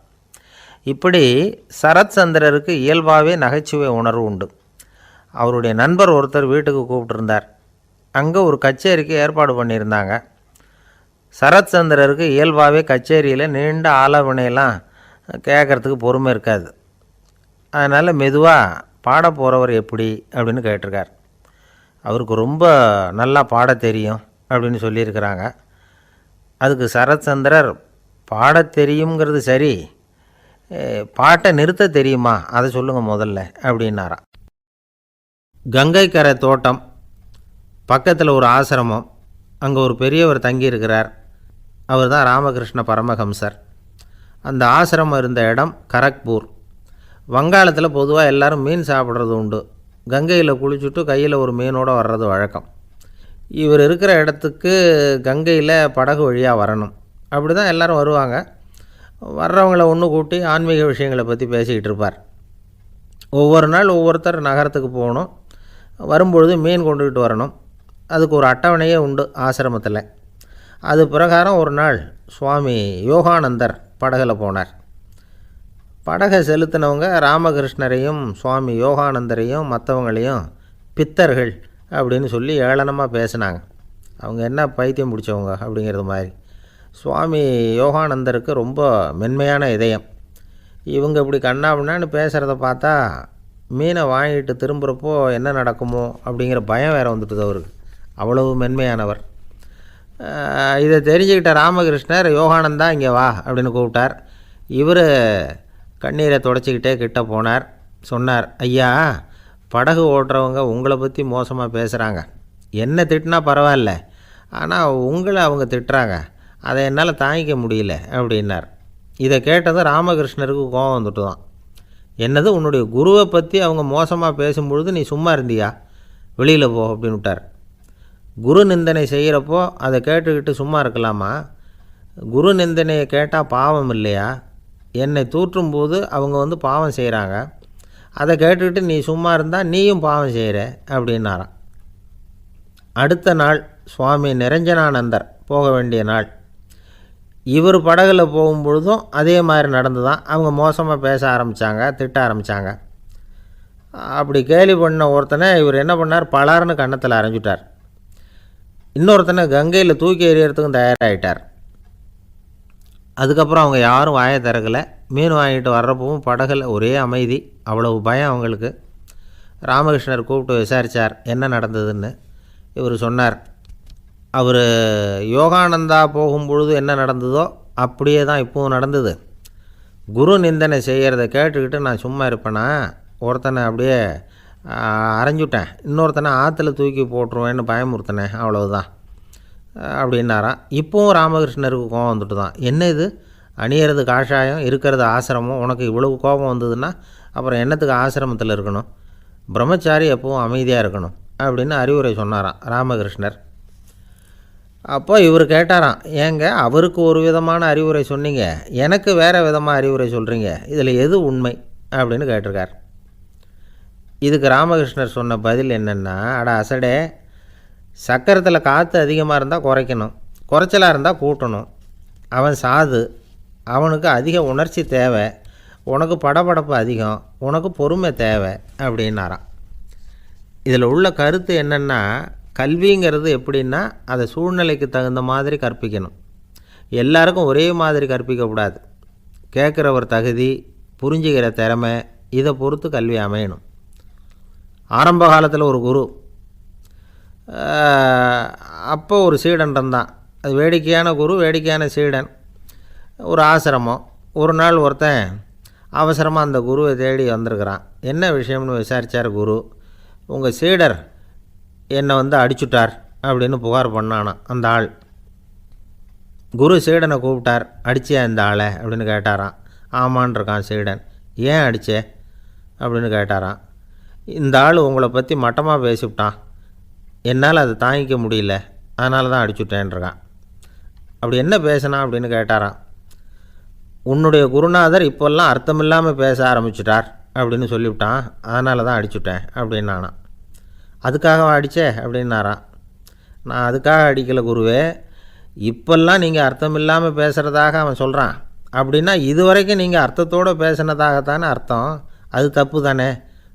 இப்படி சரத் சந்திரருக்கு இயல்பாகவே நகைச்சுவை உணர்வு உண்டு. அவருடைய நண்பர் ஒருத்தர் வீட்டுக்கு கூப்பிட்டுருந்தார். அங்கே ஒரு கச்சேரிக்கு ஏற்பாடு பண்ணியிருந்தாங்க. சரத் சந்திரருக்கு இயல்பாகவே கச்சேரியில் நீண்ட ஆலோசனையெல்லாம் கேட்குறதுக்கு பொறுமை இருக்காது. அதனால் மெதுவாக பாட போகிறவர் எப்படி அப்படின்னு கேட்டிருக்கார். அவருக்கு ரொம்ப நல்லா பாட தெரியும் அப்படின்னு சொல்லியிருக்கிறாங்க. அதுக்கு சரத் சந்திரர், பாட தெரியுங்கிறது சரி, பாட்டை நிறுத்த தெரியுமா, அதை சொல்லுங்கள் முதல்ல அப்படின்னாராம். கங்கை கரை தோட்டம் பக்கத்தில் ஒரு ஆசிரமம், அங்கே ஒரு பெரியவர் தங்கியிருக்கிறார். அவர் தான் ராமகிருஷ்ண பரமஹம்சர். அந்த ஆசிரமம் இருந்த இடம் கரக்பூர். வங்காளத்தில் பொதுவாக எல்லோரும் மீன் சாப்பிட்றது உண்டு. கங்கையில் குளிச்சுட்டு கையில் ஒரு மீனோடு வர்றது வழக்கம். இவர் இருக்கிற இடத்துக்கு கங்கையில் படகு வழியாக வரணும். அப்படி தான் எல்லோரும் வருவாங்க. வர்றவங்கள ஒன்று கூட்டி ஆன்மீக விஷயங்களை பற்றி பேசிக்கிட்டு இருப்பார். ஒவ்வொரு நாள் ஒவ்வொருத்தர் நகரத்துக்கு போகணும். வரும்பொழுது மீன் கொண்டுக்கிட்டு வரணும். அதுக்கு ஒரு அட்டவணையே உண்டு ஆசிரமத்தில். அது பிரகாரம் ஒரு நாள் சுவாமி யோகானந்தர் படகில் போனார். படகை செலுத்தினவங்க ராமகிருஷ்ணரையும் சுவாமி யோகானந்தரையும் மற்றவங்களையும் பித்தர்கள் அப்படின்னு சொல்லி ஏளனமாக பேசினாங்க. அவங்க என்ன பைத்தியம் பிடிச்சவங்க அப்படிங்கிறது மாதிரி. சுவாமி யோகானந்தருக்கு ரொம்ப மென்மையான இதயம். இவங்க இப்படி கண்ணாபின்னான்னு பேசுகிறத பார்த்தா மீனை வாங்கிட்டு திரும்புகிறப்போ என்ன நடக்குமோ அப்படிங்கிற பயம் வேறு வந்துட்டுது அவருக்கு. அவ்வளவு மென்மையானவர். இதை தெரிஞ்சுக்கிட்ட ராமகிருஷ்ணர் யோகானந்தா இங்கே வா அப்படின்னு கூப்பிட்டார். இவர் கண்ணீரை தொடச்சிக்கிட்டே கிட்ட போனார். சொன்னார், ஐயா, படகு ஓட்டுறவங்க உங்களை பற்றி மோசமாக பேசுகிறாங்க. என்ன திட்டினா பரவாயில்ல, ஆனால் உங்களை அவங்க திட்டுறாங்க. அதை என்னால் தாங்கிக்க முடியல அப்படின்னார். இதை கேட்டதும் ராமகிருஷ்ணருக்கு கோபம் வந்துட்டு தான். என்னது, உன்னுடைய குருவை பற்றி அவங்க மோசமாக பேசும்பொழுது நீ சும்மா இருந்தியா? வெளியில் போ அப்படின்னு விட்டார். குரு நிந்தனை செய்கிறப்போ அதை கேட்டுக்கிட்டு சும்மா இருக்கலாமா? குரு நிந்தனையை கேட்டால் பாவம் இல்லையா? என்னை தூற்றும்போது அவங்க பாவம் செய்கிறாங்க. அதை கேட்டுக்கிட்டு நீ சும்மா இருந்தால் நீயும் பாவம் செய்கிற அப்படின்னாராம். அடுத்த நாள் சுவாமி நிரஞ்சனானந்தர் போக வேண்டிய நாள். இவர் படகுல போகும்பொழுதும் அதே மாதிரி நடந்து தான். அவங்க மோசமாக பேச ஆரம்பித்தாங்க, திட்ட ஆரம்பித்தாங்க. அப்படி கேலி பண்ண ஒருத்தனை இவர் என்ன பண்ணார், பலார்னு கன்னத்தில் அரைஞ்சிட்டார். இன்னொருத்தனை கங்கையில் தூக்கி எறியறதுக்கும் தயாராகிட்டார். அதுக்கப்புறம் அவங்க யாரும் வாயை திறக்கலை. மீன் வாங்கிட்டு வர்றப்பவும் படகுல ஒரே அமைதி. அவ்வளவு பயம் அவங்களுக்கு. ராமகிருஷ்ணர் கூப்பிட்டு விசாரித்தார் என்ன நடந்ததுன்னு. இவர் சொன்னார், அவர் யோகானந்தா போகும்பொழுது என்ன நடந்ததோ அப்படியே தான் இப்போவும் நடந்தது. குரு நிந்தனை செய்கிறத கேட்டுக்கிட்டு நான் சும்மா இருப்பேனா? ஒருத்தனை அப்படியே அரைஞ்சுட்டேன், இன்னொருத்தனை ஆற்றுல தூக்கி போட்டுருவேன்னு பயமுறுத்தினேன், அவ்வளவுதான் அப்படின்னாராம். இப்போவும் ராமகிருஷ்ணருக்கு கோபம் வந்துட்டு தான். என்ன இது, அணியறது காஷாயம், இருக்கிறது ஆசிரமம், உனக்கு இவ்வளவு கோபம் வந்ததுன்னா அப்புறம் என்னத்துக்கு ஆசிரமத்தில் இருக்கணும்? பிரம்மச்சாரி எப்பவும் அமைதியாக இருக்கணும் அப்படின்னு அறிவுரை சொன்னாராம் ராமகிருஷ்ணர். அப்போ இவர் கேட்டாராம், ஏங்க அவருக்கு ஒரு விதமான அறிவுரை சொன்னீங்க, எனக்கு வேறு விதமாக அறிவுரை சொல்கிறீங்க, இதில் எது உண்மை அப்படின்னு கேட்டிருக்கார். இதுக்கு ராமகிருஷ்ணர் சொன்ன பதில் என்னென்னா, அட அசடே, சக்கரத்தில் காற்று அதிகமாக இருந்தால் குறைக்கணும், குறைச்சலாக இருந்தால் கூட்டணும். அவன் சாது, அவனுக்கு அதிக உணர்ச்சி தேவை, உனக்கு படபடப்பு அதிகம், உனக்கு பொறுமை தேவை அப்படின்னாராம். இதில் உள்ள கருத்து என்னென்னா, கல்விங்கிறது எப்படின்னா அதை சூழ்நிலைக்கு தகுந்த மாதிரி கற்பிக்கணும். எல்லாருக்கும் ஒரே மாதிரி கற்பிக்கக்கூடாது. கேட்குறவர் தகுதி, புரிஞ்சுக்கிற திறமை, இதை பொறுத்து கல்வி அமையணும். ஆரம்ப காலத்தில் ஒரு குரு, அப்போ ஒரு சீடன் இருந்தான். அது வேடிக்கையான குரு, வேடிக்கையான சீடன். ஒரு ஆசிரமம். ஒரு நாள் ஒருத்தன் அவசரமாக அந்த குருவை தேடி வந்திருக்கிறான். என்ன விஷயம்னு விசாரித்தார் குரு. உங்கள் சீடர் என்னை அடிச்சுட்டார் அப்படின்னு புகார் பண்ணானான் அந்த ஆள். குரு சீடனை கூப்பிட்டார். அடிச்சியா இந்த ஆளை அப்படின்னு கேட்டாரான். ஆமான் இருக்கான் சீடன். ஏன் அடித்தே அப்படின்னு கேட்டாரான். இந்த ஆள் உங்களை பற்றி மட்டமாக பேசிவிட்டான், என்னால் அதை தாங்கிக்க முடியல, அதனால தான் அடிச்சுட்டேன்ருக்கான். அப்படி என்ன பேசினான் அப்படின்னு கேட்டாரான். உன்னுடைய குருநாதர் இப்போல்லாம் அர்த்தமில்லாமல் பேச ஆரம்பிச்சிட்டார் அப்படின்னு சொல்லிவிட்டான், அதனால தான் அடிச்சுட்டேன் அப்படின்னானா. அதுக்காக அடித்தே அப்படின்னாரான். நான் அதுக்காக அடிக்கலை குருவே, இப்போல்லாம் நீங்கள் அர்த்தமில்லாமல் பேசுகிறதாக அவன் சொல்கிறான், அப்படின்னா இதுவரைக்கும் நீங்கள் அர்த்தத்தோடு பேசினதாகத்தானே அர்த்தம், அது தப்பு தானே,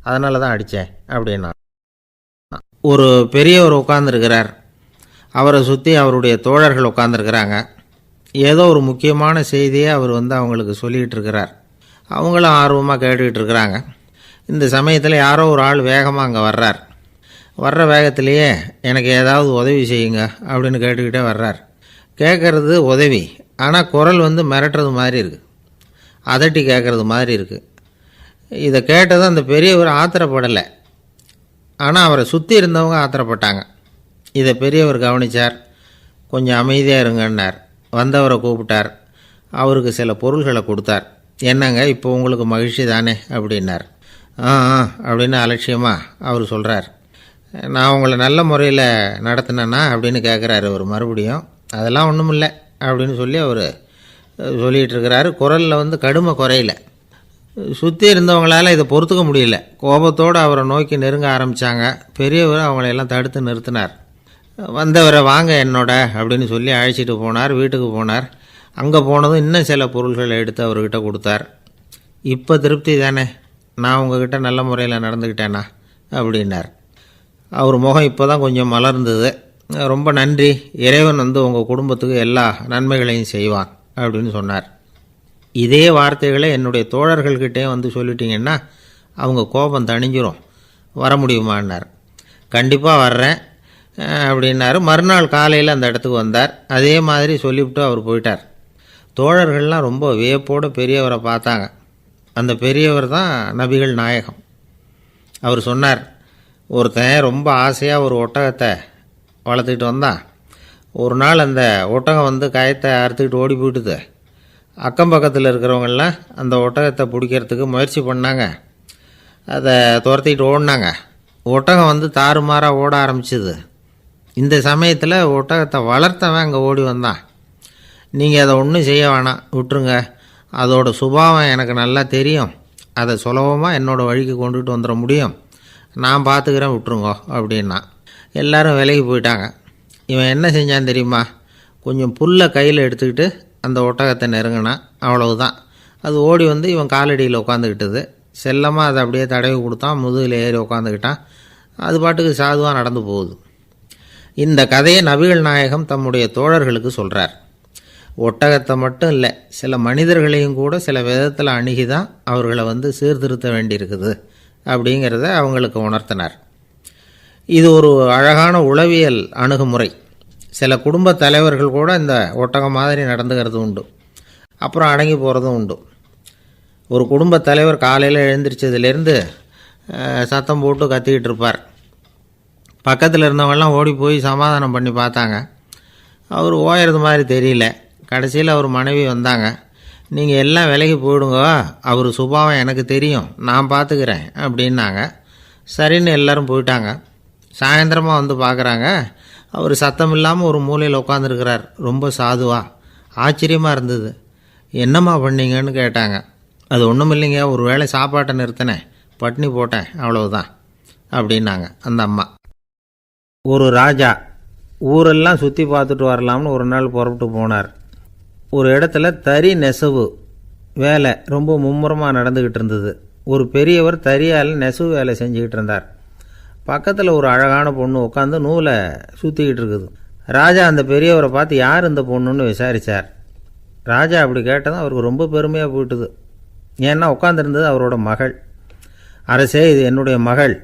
அதனால தான் அடித்தேன் அப்படின்னா. ஒரு பெரியவர் உட்கார்ந்துருக்கிறார். அவரை சுற்றி அவருடைய தோழர்கள் உட்காந்துருக்கிறாங்க. ஏதோ ஒரு முக்கியமான செய்தியை அவர் அவங்களுக்கு சொல்லிகிட்டு இருக்கிறார். அவங்களும் ஆர்வமாக கேட்டுக்கிட்டு இருக்கிறாங்க. இந்த சமயத்தில் யாரோ ஒரு ஆள் வேகமாக அங்கே வர்றார். வர்ற வேகத்திலேயே எனக்கு ஏதாவது உதவி செய்யுங்க அப்படின்னு கேட்டுக்கிட்டே வர்றார். கேட்குறது உதவி, ஆனால் குரல் மிரட்டுறது மாதிரி இருக்குது, அதட்டி கேட்குறது மாதிரி இருக்குது. இதை கேட்டதும் அந்த பெரியவர் ஆத்திரப்படலை, ஆனால் அவரை சுற்றி இருந்தவங்க ஆத்திரப்பட்டாங்க. இதை பெரியவர் கவனித்தார். கொஞ்சம் அமைதியாக இருங்கன்னார். வந்தவரை கூப்பிட்டார். அவருக்கு சில பொருள்களை கொடுத்தார். என்னங்க இப்போ உங்களுக்கு மகிழ்ச்சி தானே அப்படின்னார். ஆ ஆ அப்படின்னு அலட்சியமாக அவர் சொல்கிறார். நான் உங்களை நல்ல முறையில் நடத்தினேன்னா அப்படின்னு கேட்குறாரு அவர் மறுபடியும். அதெல்லாம் ஒன்றும் இல்லை அப்படின்னு சொல்லி அவர் சொல்லிகிட்டு இருக்கிறாரு. குரலில் வந்து கடுமை குறையில. சுற்றி இருந்தவங்களால் இதை பொறுத்துக்க முடியல. கோபத்தோடு அவரை நோக்கி நெருங்க ஆரம்பித்தாங்க. பெரியவர் அவங்களையெல்லாம் தடுத்து நிறுத்தினார். வந்தவரை வாங்க என்னோட அப்படின்னு சொல்லி அழைச்சிட்டு போனார். வீட்டுக்கு போனார். அங்கே போனதும் இன்னும் சில பொருள்களை எடுத்து அவர்கிட்ட கொடுத்தார். இப்போ திருப்தி தானே, நான் உங்ககிட்ட நல்ல முறையில் நடந்துக்கிட்டேனா அப்படின்னார். அவர் முகம் இப்போ தான் கொஞ்சம் மலர்ந்தது. ரொம்ப நன்றி, இறைவன் வந்து உங்கள் குடும்பத்துக்கு எல்லா நன்மைகளையும் செய்வான் அப்படின்னு சொன்னார். இதே வார்த்தைகளை என்னுடைய தோழர்கள்கிட்டே வந்து சொல்லிட்டீங்கன்னா அவங்க கோபம் தணிஞ்சிரும், வர முடியுமான்னார். கண்டிப்பாக வர்றேன் அப்படின்னாரு. மறுநாள் காலையில் அந்த இடத்துக்கு வந்தார். அதே மாதிரி சொல்லிவிட்டு அவர் போயிட்டார். தோழர்கள்லாம் ரொம்ப வியப்போடு பெரியவரை பார்த்தாங்க. அந்த பெரியவர் தான் நபிகள் நாயகம். அவர் சொன்னார், ஒருத்தன் ரொம்ப ஆசையாக ஒரு ஒட்டகத்தை வளர்த்துக்கிட்டு வந்தான். ஒரு நாள் அந்த ஒட்டகம் வந்து கயத்தை அறுத்துக்கிட்டு ஓடி போயிட்டுது. அக்கம் பக்கத்தில் இருக்கிறவங்கெல்லாம் அந்த ஒட்டகத்தை பிடிக்கிறதுக்கு முயற்சி பண்ணாங்க. அதை துரத்திக்கிட்டு ஓடினாங்க. ஒட்டகம் வந்து தாறுமாறாக ஓட ஆரம்பிச்சிது. இந்த சமயத்தில் ஒட்டகத்தை வளர்த்தவன் அங்கே ஓடி வந்தான். நீங்கள் அதை ஒன்றும் செய்ய வேணாம், விட்டுருங்க. அதோட சுபாவம் எனக்கு நல்லா தெரியும். அதை சுலபமாக என்னோடய வழிக்கு கொண்டுட்டு வந்துட முடியும். நான் பார்த்துக்கிறேன், விட்டுருங்கோ அப்படின்னா. எல்லோரும் விலகி போயிட்டாங்க. இவன் என்ன செஞ்சான் தெரியுமா? கொஞ்சம் புல்லை கையில் எடுத்துக்கிட்டு அந்த ஒட்டகத்தை நெருங்கினான். அவ்வளவுதான். அது ஓடி வந்து இவன் காலடியில் உட்காந்துக்கிட்டது. செல்லமாக அதை அப்படியே தடவி கொடுத்தான். முதுகில் ஏறி உட்காந்துக்கிட்டான். அது பாட்டுக்கு சாதுவாக நடந்து போகுது. இந்த கதையை நபிகள் நாயகம் தம்முடைய தோழர்களுக்கு சொல்கிறார். ஒட்டகத்தை மட்டும் இல்லை, சில மனிதர்களையும் கூட சில விதத்தில் அணுகி தான் அவர்களை வந்து சீர்திருத்த வேண்டியிருக்குது அப்படிங்கிறத அவங்களுக்கு உணர்த்தினார். இது ஒரு அழகான உளவியல் அணுகுமுறை. சில குடும்ப தலைவர்கள் கூட இந்த ஒட்டகம் மாதிரி நடந்துக்கிறது உண்டு. அப்புறம் அடங்கி போகிறதும் உண்டு. ஒரு குடும்ப தலைவர் காலையில் எழுந்திரிச்சதுலேருந்து சத்தம் போட்டு கத்திக்கிட்டு இருப்பார். பக்கத்தில் இருந்தவங்கெல்லாம் ஓடி போய் சமாதானம் பண்ணி பார்த்தாங்க. அவர் ஓயறது மாதிரி தெரியல. கடைசியில் அவர் மனைவி வந்தாங்க. நீங்கள் எல்லாம் விலகி போயிடுங்க, அவர் சுபாவம் எனக்கு தெரியும், நான் பார்த்துக்கிறேன் அப்படின்னாங்க. சரின்னு எல்லோரும் போயிட்டாங்க. சாயந்தரமாக வந்து பார்க்குறாங்க, அவர் சத்தம் இல்லாமல் ஒரு மூலையில் உட்காந்துருக்கிறார். ரொம்ப சாதுவா. ஆச்சரியமாக இருந்தது. என்னம்மா பண்ணீங்கன்னு கேட்டாங்க. அது ஒன்றும் இல்லைங்க, ஒரு வேளை சாப்பாட்டை நிறுத்தினேன், பட்னி போட்டேன், அவ்வளவுதான் அப்படின்னாங்க அந்த அம்மா. ஒரு ராஜா ஊரெல்லாம் சுற்றி பார்த்துட்டு வரலாம்னு ஒரு நாள் புறப்பட்டு போனார். ஒரு இடத்துல தறி நெசவு வேலை ரொம்ப மும்முரமாக நடந்துக்கிட்டு இருந்தது. ஒரு பெரியவர் தறியால் நெசவு வேலை செஞ்சுக்கிட்டு இருந்தார். பக்கத்தில் ஒரு அழகான பொண்ணு உட்காந்து நூலை சுற்றிக்கிட்டு இருக்குது. ராஜா அந்த பெரியவரை பார்த்து யார் இந்த பொண்ணுன்னு விசாரித்தார். ராஜா அப்படி கேட்டதும் அவருக்கு ரொம்ப பெருமையாக போயிட்டுது. ஏன்னா உட்காந்துருந்தது அவரோட மகள். அரசே, இது என்னுடைய மகள்.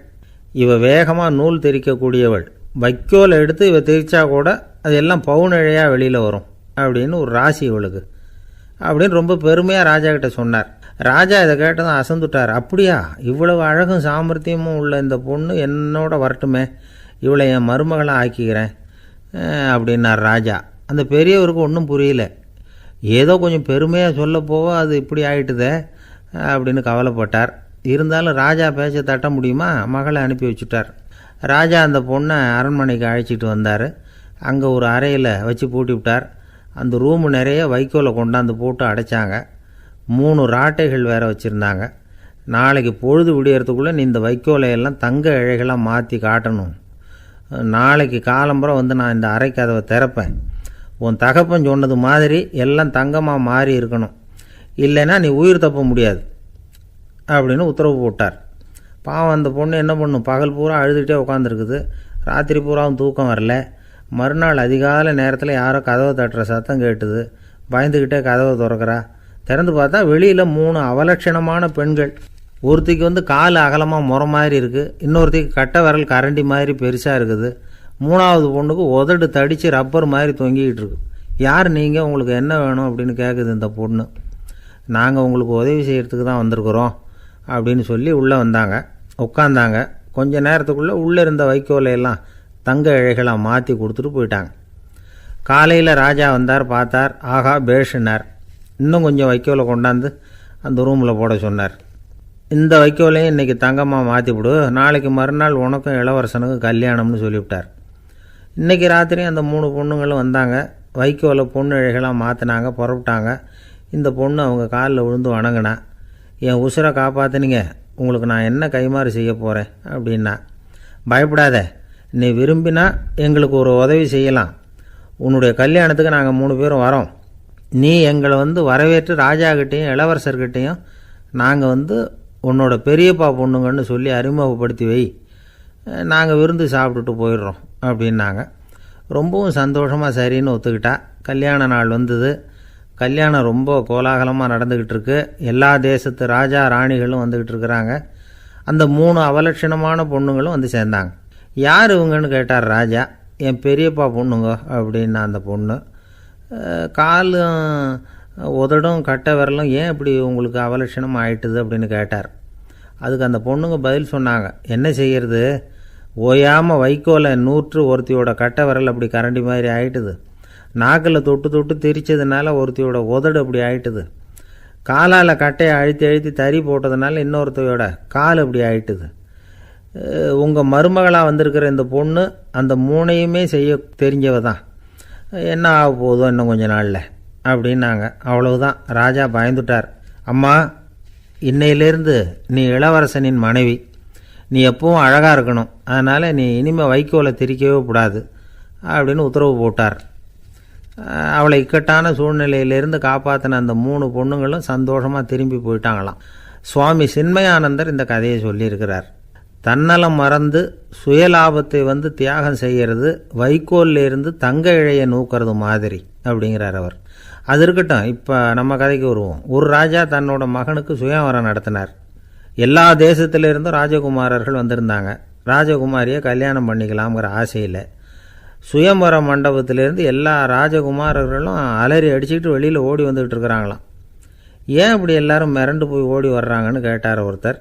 இவ வேகமாக நூல் திரிக்கக்கூடியவள். வைக்கோலை எடுத்து இவ திரிச்சா கூட அது எல்லாம் பவுனிழையாக வெளியில் வரும் அப்படின்னு ஒரு ராசி இவளுக்கு அப்படின்னு ரொம்ப பெருமையாக ராஜா கிட்ட சொன்னார். ராஜா இதை கேட்டதும் அசந்துட்டார். அப்படியா, இவ்வளவு அழகும் சாமர்த்தியமும் உள்ள இந்த பொண்ணு என்னோட வரட்டுமே, இவளை என் மருமகளை ஆக்கிக்கிறேன் அப்படின்னார் ராஜா. அந்த பெரியவருக்கு ஒன்றும் புரியல. ஏதோ கொஞ்சம் பெருமையாக சொல்ல போக அது இப்படி ஆயிட்டுதே அப்படின்னு கவலைப்பட்டார். இருந்தாலும் ராஜா பேச்ச தட்ட முடியுமா? மகளை அனுப்பி வச்சுட்டார். ராஜா அந்த பொண்ணை அரண்மனைக்கு அழைச்சிட்டு வந்தார். அங்கே ஒரு அறையில் வச்சு பூட்டி விட்டார். அந்த ரூமு நிறைய வைக்கோலை கொண்டாந்து போட்டு அடைச்சாங்க. 3 ராட்டைகள் வேறு வச்சுருந்தாங்க. நாளைக்கு பொழுது விடியறதுக்குள்ளே நீ இந்த வைக்கோலையெல்லாம் தங்க இழைகளாக மாற்றி காட்டணும். நாளைக்கு காலம்புறம் வந்து நான் இந்த அறை கதவை திறப்பேன். உன் தகப்பன் சொன்னது மாதிரி எல்லாம் தங்கமாக மாறி இருக்கணும், இல்லைன்னா நீ உயிர் தப்ப முடியாது அப்படின்னு உத்தரவு போட்டார். பாவம் அந்த பொண்ணு என்ன பண்ணும், பகல் பூரா அழுதுகிட்டே உட்காந்துருக்குது. ராத்திரி பூராவும் தூக்கம் வரல. மறுநாள் அதிகாலை நேரத்தில் யாரோ கதவை தட்டுற சத்தம் கேட்டுது. பயந்துக்கிட்டே கதவை திறக்கிறா. திறந்து பார்த்தா வெளியில் 3 அவலட்சணமான பெண்கள். ஒருத்திக்கு வந்து கால் அகலமாக முறை மாதிரி இருக்குது, இன்னொருத்திக்கு கட்டை விரல் கரண்டி மாதிரி பெருசாக இருக்குது, 3ஆவது பொண்ணுக்கு உதடு தடித்து ரப்பர் மாதிரி தொங்கிக்கிட்டு இருக்கு. யார் நீங்கள், உங்களுக்கு என்ன வேணும் அப்படின்னு கேட்குது இந்த பொண்ணு. நாங்கள் உங்களுக்கு உதவி செய்கிறதுக்கு தான் வந்திருக்கிறோம் அப்படின்னு சொல்லி உள்ளே வந்தாங்க. உட்காந்தாங்க. கொஞ்ச நேரத்துக்குள்ளே உள்ளே இருந்த வைக்கோலையெல்லாம் தங்க இழைகளாக மாற்றி கொடுத்துட்டு போயிட்டாங்க. காலையில் ராஜா வந்தார். பார்த்தார். ஆகா பேஷுனார். இன்னும் கொஞ்சம் வைக்கோலை கொண்டாந்து அந்த ரூமில் போட சொன்னார். இந்த வைக்கோலையும் இன்றைக்கி தங்கமாக மாற்றிவிடு, நாளைக்கு மறுநாள் உனக்கும் இளவரசனுக்கும் கல்யாணம்னு சொல்லிவிட்டார். இன்றைக்கி ராத்திரி அந்த 3 பொண்ணுங்களும் வந்தாங்க. வைக்கோலை பொண்ணு இழைகளாக மாற்றினாங்க, புறப்பட்டாங்க. இந்த பொண்ணு அவங்க காலில் விழுந்து வணங்கினா. என் உசுரை காப்பாற்றினீங்க, உங்களுக்கு நான் என்ன கைமாறு செய்ய போகிறேன் அப்படின்னா. பயப்படாத, நீ விரும்பினா எங்களுக்கு ஒரு உதவி செய்யலாம். உன்னுடைய கல்யாணத்துக்கு நாங்கள் 3 பேரும் வரோம். நீ எங்களை வரவேற்று ராஜாக்கிட்டேயும் இளவரசர்கிட்டையும் நாங்கள் உன்னோட பெரியப்பா பொண்ணுங்கன்னு சொல்லி அறிமுகப்படுத்தி வை, நாங்கள் விருந்து சாப்பிட்டுட்டு போயிடுறோம் அப்படின்னாங்க. ரொம்பவும் சந்தோஷமாக சரின்னு ஒத்துக்கிட்டா. கல்யாண நாள் வந்தது. கல்யாணம் ரொம்ப கோலாகலமாக நடந்துக்கிட்டு இருக்கு. எல்லா தேசத்து ராஜா ராணிகளும் வந்துக்கிட்டு இருக்கிறாங்க. அந்த 3 அவலட்சணமான பொண்ணுங்களும் வந்து சேர்ந்தாங்க. யார் இவங்கன்னு கேட்டார் ராஜா. என் பெரியப்பா பொண்ணுங்க அப்படின்னா அந்த பொண்ணு. காலும் உதடும் கட்டை விரலும் ஏன் இப்படி உங்களுக்கு அவலட்சணம் ஆயிட்டுது அப்படின்னு கேட்டார். அதுக்கு அந்த பொண்ணுங்க பதில் சொன்னாங்க. என்ன செய்கிறது, ஓயாமல் வைக்கோலை நூற்று ஒருத்தியோட கட்டை விரல் அப்படி கரண்டி மாதிரி ஆயிட்டுது. நாக்கில் தொட்டு தொட்டு திரிச்சதுனால ஒருத்தியோட உதடு அப்படி ஆயிட்டுது. காலால் கட்டையை அழுத்தி அழுத்தி தறி போட்டதுனால இன்னொருத்தையோட கால் அப்படி ஆயிட்டுது. உங்கள் மருமகளாக வந்திருக்கிற இந்த பொண்ணு அந்த 3ஐயுமே செய்ய தெரிஞ்சவ தான். என்ன ஆக போதும் இன்னும் கொஞ்ச நாளில் அப்படின்னாங்க. அவ்வளவுதான். ராஜா பயந்துட்டார். அம்மா, இன்னையிலேருந்து நீ இளவரசனின் மனைவி. நீ எப்பவும் அழகாக இருக்கணும். அதனால் நீ இனிமேல் வைக்கோலை திரிக்கவே கூடாது அப்படின்னு உத்தரவு போட்டார். அவளை இக்கட்டான சூழ்நிலையிலேருந்து காப்பாற்றின அந்த 3 பொண்ணுங்களும் சந்தோஷமாக திரும்பி போயிட்டாங்களாம். சுவாமி சின்மயானந்தர் இந்த கதையை சொல்லியிருக்கிறார். தன்னலம் மறந்து சுயலாபத்தை தியாகம் செய்கிறது வைக்கோல்லேருந்து தங்க இழையை நூக்கிறது மாதிரி அப்படிங்கிறார் அவர். அது இருக்கட்டும், இப்போ நம்ம கதைக்கு வருவோம். ஒரு ராஜா தன்னோட மகனுக்கு சுயவரம் நடத்தினார். எல்லா தேசத்திலிருந்தும் ராஜகுமாரர்கள் வந்திருந்தாங்க. ராஜகுமாரியை கல்யாணம் பண்ணிக்கலாம்ங்கிற ஆசையில் சுயம்பர மண்டபத்திலேருந்து எல்லா ராஜகுமாரர்களும் அலறி அடிச்சுக்கிட்டு வெளியில் ஓடி வந்துக்கிட்டு இருக்கிறாங்களாம். ஏன் இப்படி எல்லாரும் மிரண்டு போய் ஓடி வர்றாங்கன்னு கேட்டார் ஒருத்தர்.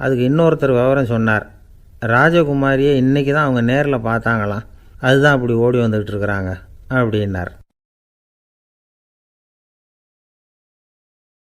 அதுக்கு இன்னொருத்தர் விவரம் சொன்னார். ராஜகுமாரியை இன்றைக்கி தான் அவங்க நேரில் பார்த்தாங்களாம், அதுதான் அப்படி ஓடி வந்துக்கிட்டு இருக்கிறாங்க அப்படின்னார்.